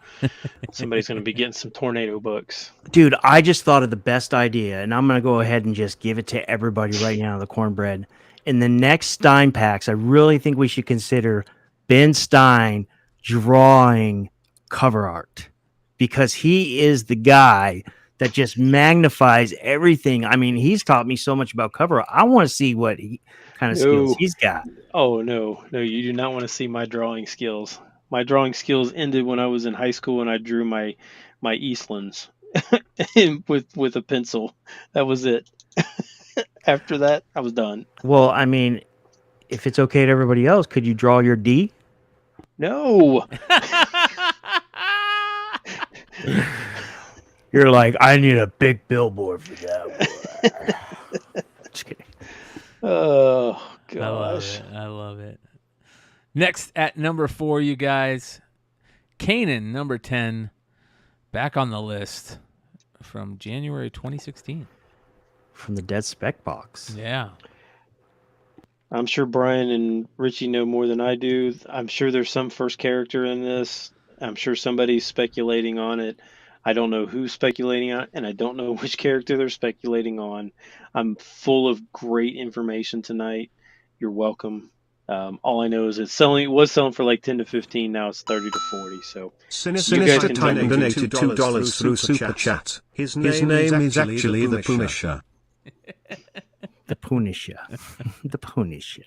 somebody's gonna be getting some tornado books. Dude, I just thought of the best idea, and I'm gonna go ahead and just give it to everybody right now. The cornbread. In the next Stein packs, I really think we should consider Ben Stein drawing cover art, because he is the guy that just magnifies everything. I mean, he's taught me so much about cover art. I want to see what kind of skills he's got. Oh, no, you do not want to see my drawing skills. My drawing skills ended when I was in high school and I drew my Eastlands with a pencil. That was it. After that, I was done. Well, I mean, if it's okay to everybody else, could you draw your D? No. You're like, I need a big billboard for that. Just kidding. Oh gosh. I love it. Next at number 4, you guys, Kanan, number 10, back on the list from January 2016. From the Dead Spec box. Yeah. I'm sure Brian and Richie know more than I do. I'm sure there's some first character in this. I'm sure somebody's speculating on it. I don't know who's speculating on it, and I don't know which character they're speculating on. I'm full of great information tonight. You're welcome. All I know is it was selling for like 10 to 15. Now it's 30 to 40. So Sinister Time donated $2 through Super Chat. His name is actually the Punisher. The Punisher. The Punisher.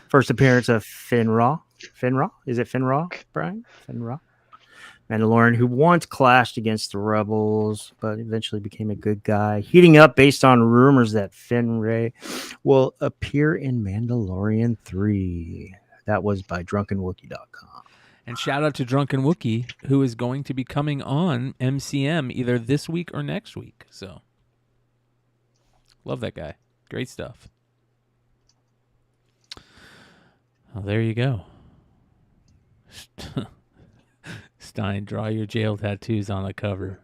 First appearance of Finra. Finra? Is it Finra, Brian? Finra? Mandalorian, who once clashed against the rebels, but eventually became a good guy. Heating up based on rumors that Finray will appear in Mandalorian 3. That was by drunkenwookie.com. And shout out to Drunken Wookie, who is going to be coming on MCM either this week or next week. So, love that guy. Great stuff. Well, there you go. Stein, draw your jail tattoos on the cover.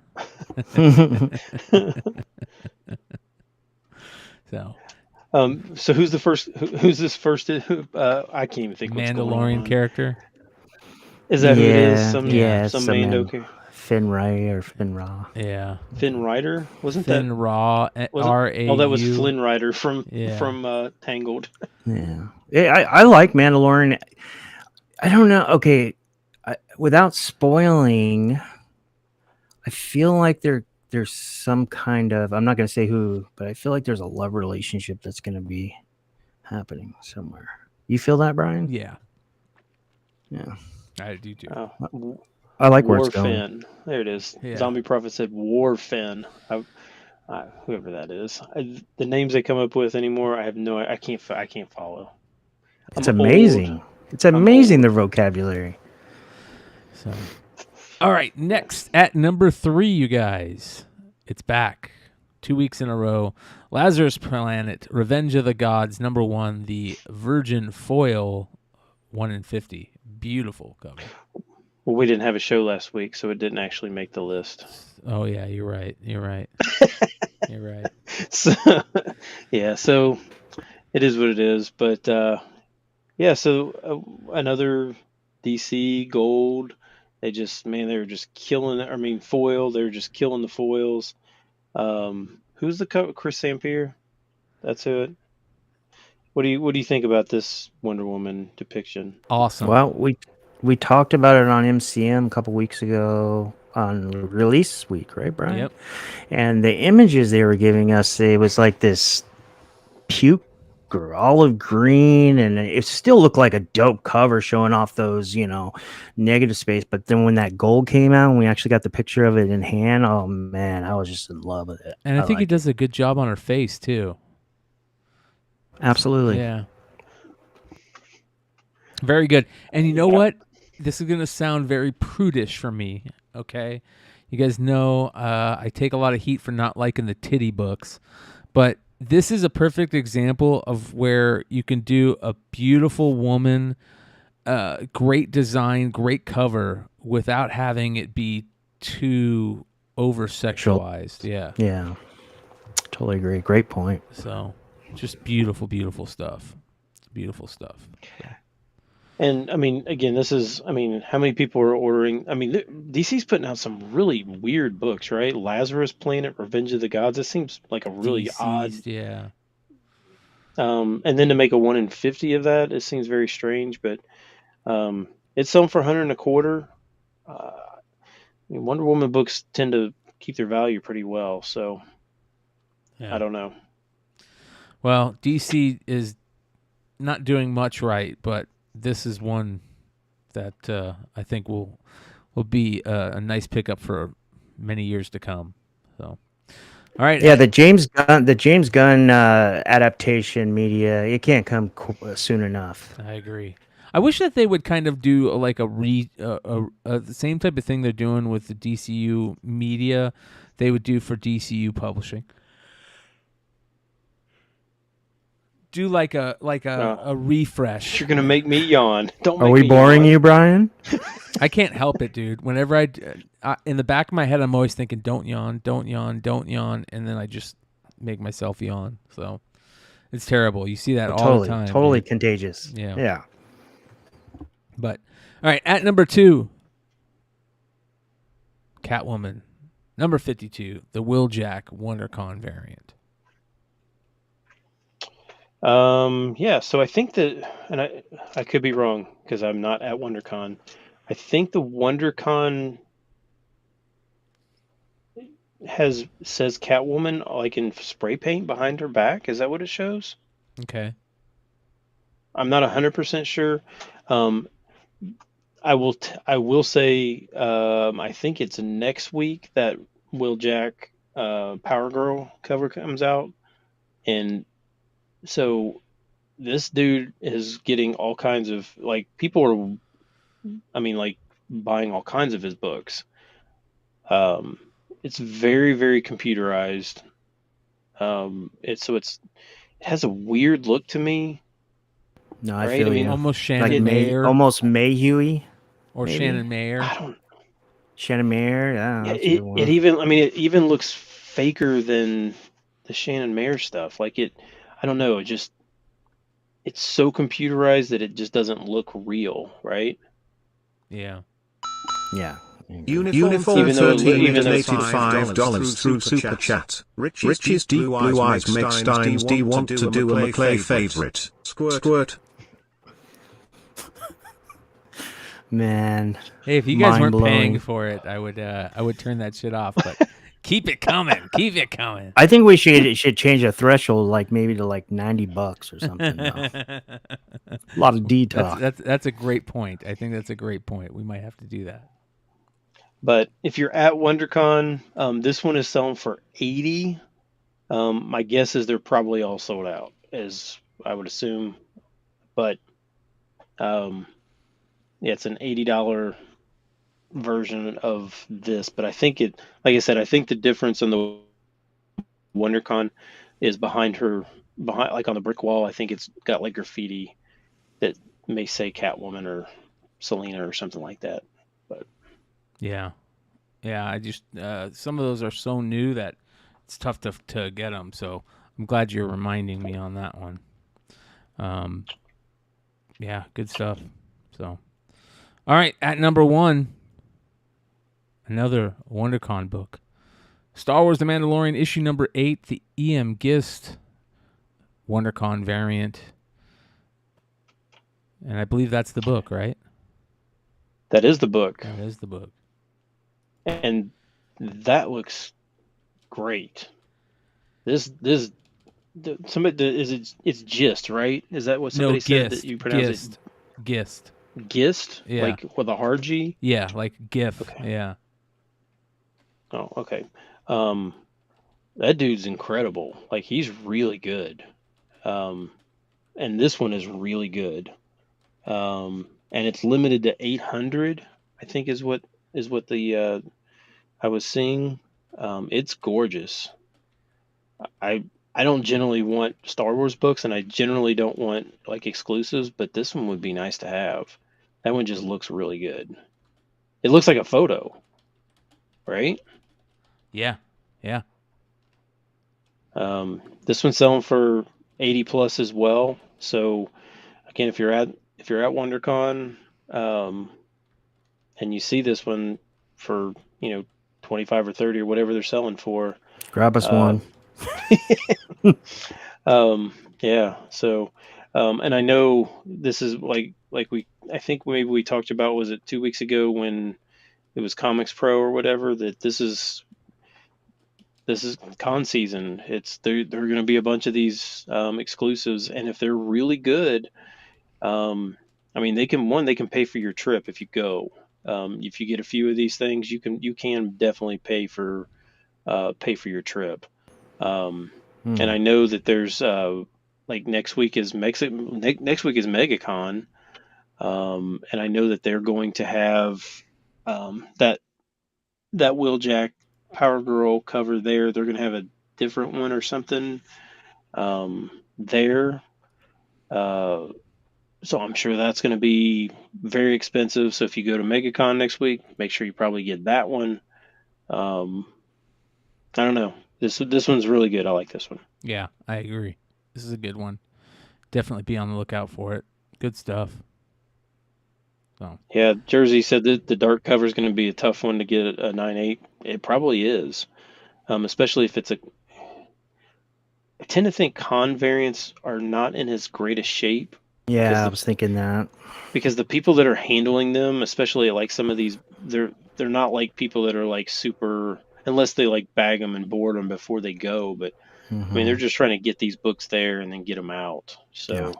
So who's the first? Who's this first? I can't even think. Mandalorian character. Is that who it is? Some Mando. Mando. Finray or Finra. Yeah. Finn Rider wasn't Finn that? Ra R-A-U. Oh, that was Flynn Rider from Tangled. Yeah, I like Mandalorian. I don't know. Okay, without spoiling, I feel like there's some kind of, I'm not going to say who, but I feel like there's a love relationship that's going to be happening somewhere. You feel that, Brian? Yeah. Yeah. I do too. I like where War it's going. Finn. There it is. Yeah. Zombie Prophet said War Finn. Whoever that is. The names they come up with anymore, I have I can't follow. It's amazing. It's amazing, the vocabulary. So, all right, next at number 3, you guys. It's back 2 weeks in a row. Lazarus Planet, Revenge of the Gods, number 1, the Virgin Foil, 1 in 50. Beautiful cover. Well, we didn't have a show last week, so it didn't actually make the list. Oh yeah, you're right. You're right. So it is what it is. But another DC gold. They were just killing it. I mean, foil. They were just killing the foils. Who's the cover? Chris Sampier. That's it. What do you think about this Wonder Woman depiction? Awesome. Well, we talked about it on MCM a couple weeks ago on release week, right, Brian? Yep. And the images they were giving us, it was like this puke or olive green, and it still looked like a dope cover showing off those, negative space. But then when that gold came out and we actually got the picture of it in hand, oh man, I was just in love with it. And I think he does a good job on her face too. Absolutely. Yeah. Very good. And you know what? This is going to sound very prudish for me, okay? You guys know I take a lot of heat for not liking the titty books, but this is a perfect example of where you can do a beautiful woman, great design, great cover, without having it be too over-sexualized. Yeah. Yeah. Totally agree. Great point. So, just beautiful, beautiful stuff. Beautiful stuff. So. And I mean, again, how many people are ordering? I mean, DC's putting out some really weird books, right? Lazarus Planet, Revenge of the Gods. It seems like a really odd. Yeah. And then to make a 1 in 50 of that, it seems very strange. But it's selling for $100 and $2. Wonder Woman books tend to keep their value pretty well, so I don't know. Well, DC is not doing much right, but this is one that I think will be a nice pickup for many years to come. So, all right. Yeah, the James Gunn adaptation media, it can't come soon enough. I agree. I wish that they would kind of do like the same type of thing they're doing with the DCU media. They would do for DCU publishing. Do like a refresh. You're gonna make me yawn. Don't. Are make we me boring yawn. you, Brian? I can't help it, dude. Whenever in the back of my head, I'm always thinking, "Don't yawn, don't yawn, don't yawn," and then I just make myself yawn. So it's terrible. You see that all the time. Totally dude. contagious. Yeah. Yeah. But all right, at number 2, Catwoman. Number 52, the Will Jack WonderCon variant. Yeah, so I think that, and I could be wrong because I'm not at WonderCon. I think the WonderCon says Catwoman like in spray paint behind her back. Is that what it shows? Okay. I'm not 100% sure. I will say I think it's next week that Will Jack Power Girl cover comes out, and so this dude is getting all kinds of like people are, I mean, like buying all kinds of his books. It's very, very computerized. It has a weird look to me. No, I right? feel I mean, you. Almost Shannon Like Mayer. almost Mayhew-y. Or maybe? Shannon Mayer. I don't. Shannon Mayer, yeah. That's a good one. It even looks faker than the Shannon Mayer stuff. Like I don't know. It's so computerized that it just doesn't look real, right? Yeah. Yeah. Uniform Even though- 13 even though- donated $5 through Super Chat. Rich's deep blue eyes make Stein's D want to do a McClay favorite. Squirt. Man. Hey, if you guys weren't mind-blowing. paying for it, I would turn that shit off. But keep it coming. Keep it coming. I think we should change the threshold, like maybe to like $90 or something. A lot of detail. That's a great point. I think that's a great point. We might have to do that. But if you're at WonderCon, this one is selling for $80. My guess is they're probably all sold out, as I would assume. But yeah, it's an $80 version of this. But I think like I said, I think the difference in the WonderCon is behind like on the brick wall. I think it's got like graffiti that may say Catwoman or Selena or something like that. But Yeah. I just some of those are so new that it's tough to get them. So I'm glad you're reminding me on that one. Yeah, good stuff. So, all right, at number 1, another WonderCon book, Star Wars: The Mandalorian, issue number 8, the E.M. Gist WonderCon variant, and I believe that's the book, right? that is the book. That is the book. And that looks great. It's Gist, right? Is that what somebody said that you pronounce it? Gist. Gist? Yeah. Like with a hard G? Yeah, like GIF. Okay. Yeah. Oh, okay. That dude's incredible. Like he's really good. And this one is really good. And it's limited to 800, I think is what the I was seeing. It's gorgeous. I don't generally want Star Wars books, and I generally don't want like exclusives, but this one would be nice to have. That one just looks really good. It looks like a photo, right? Yeah. This one's selling for 80 plus as well. So again, if you're at WonderCon, and you see this one for 25 or 30 or whatever they're selling for, Grab us one. Yeah. So, and I know this is I think maybe we talked about, was it 2 weeks ago when it was Comics Pro or whatever, that this is con season. There are going to be a bunch of these exclusives, and if they're really good, I mean, they can pay for your trip if you go. If you get a few of these things, you can definitely pay for your trip. And I know that there's like next week is MegaCon. And I know that they're going to have that Wheeljack Power Girl cover there. They're going to have a different one or something there. So I'm sure that's going to be very expensive. So if you go to MegaCon next week, make sure you probably get that one. I don't know. This one's really good. I like this one. Yeah, I agree. This is a good one. Definitely be on the lookout for it. Good stuff. So yeah, Jersey said that the dark cover is going to be a tough one to get a 9.8. It probably is, especially if it's a. I tend to think con variants are not in as great a shape. Yeah, I was thinking that. Because the people that are handling them, especially like some of these, they're not like people that are like super, unless they like bag them and board them before they go. But I mean, they're just trying to get these books there and then get them out. So,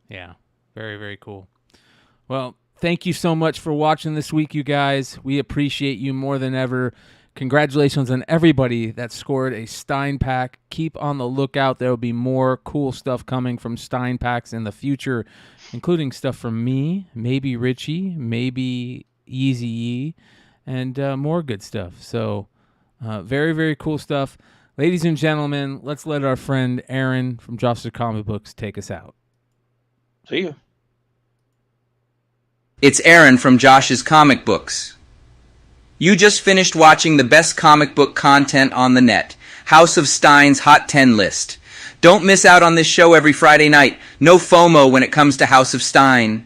yeah, very, very cool. Well, thank you so much for watching this week, you guys. We appreciate you more than ever. Congratulations on everybody that scored a Stein pack. Keep on the lookout. There will be more cool stuff coming from Stein packs in the future, including stuff from me, maybe Richie, maybe Easy, and more good stuff. So very, very cool stuff. Ladies and gentlemen, let's let our friend Aaron from Josh's Comic Books take us out. See you. It's Aaron from Josh's Comic Books. You just finished watching the best comic book content on the net, House of Stein's Hot 10 list. Don't miss out on this show every Friday night. No FOMO when it comes to House of Stein.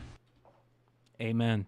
Amen.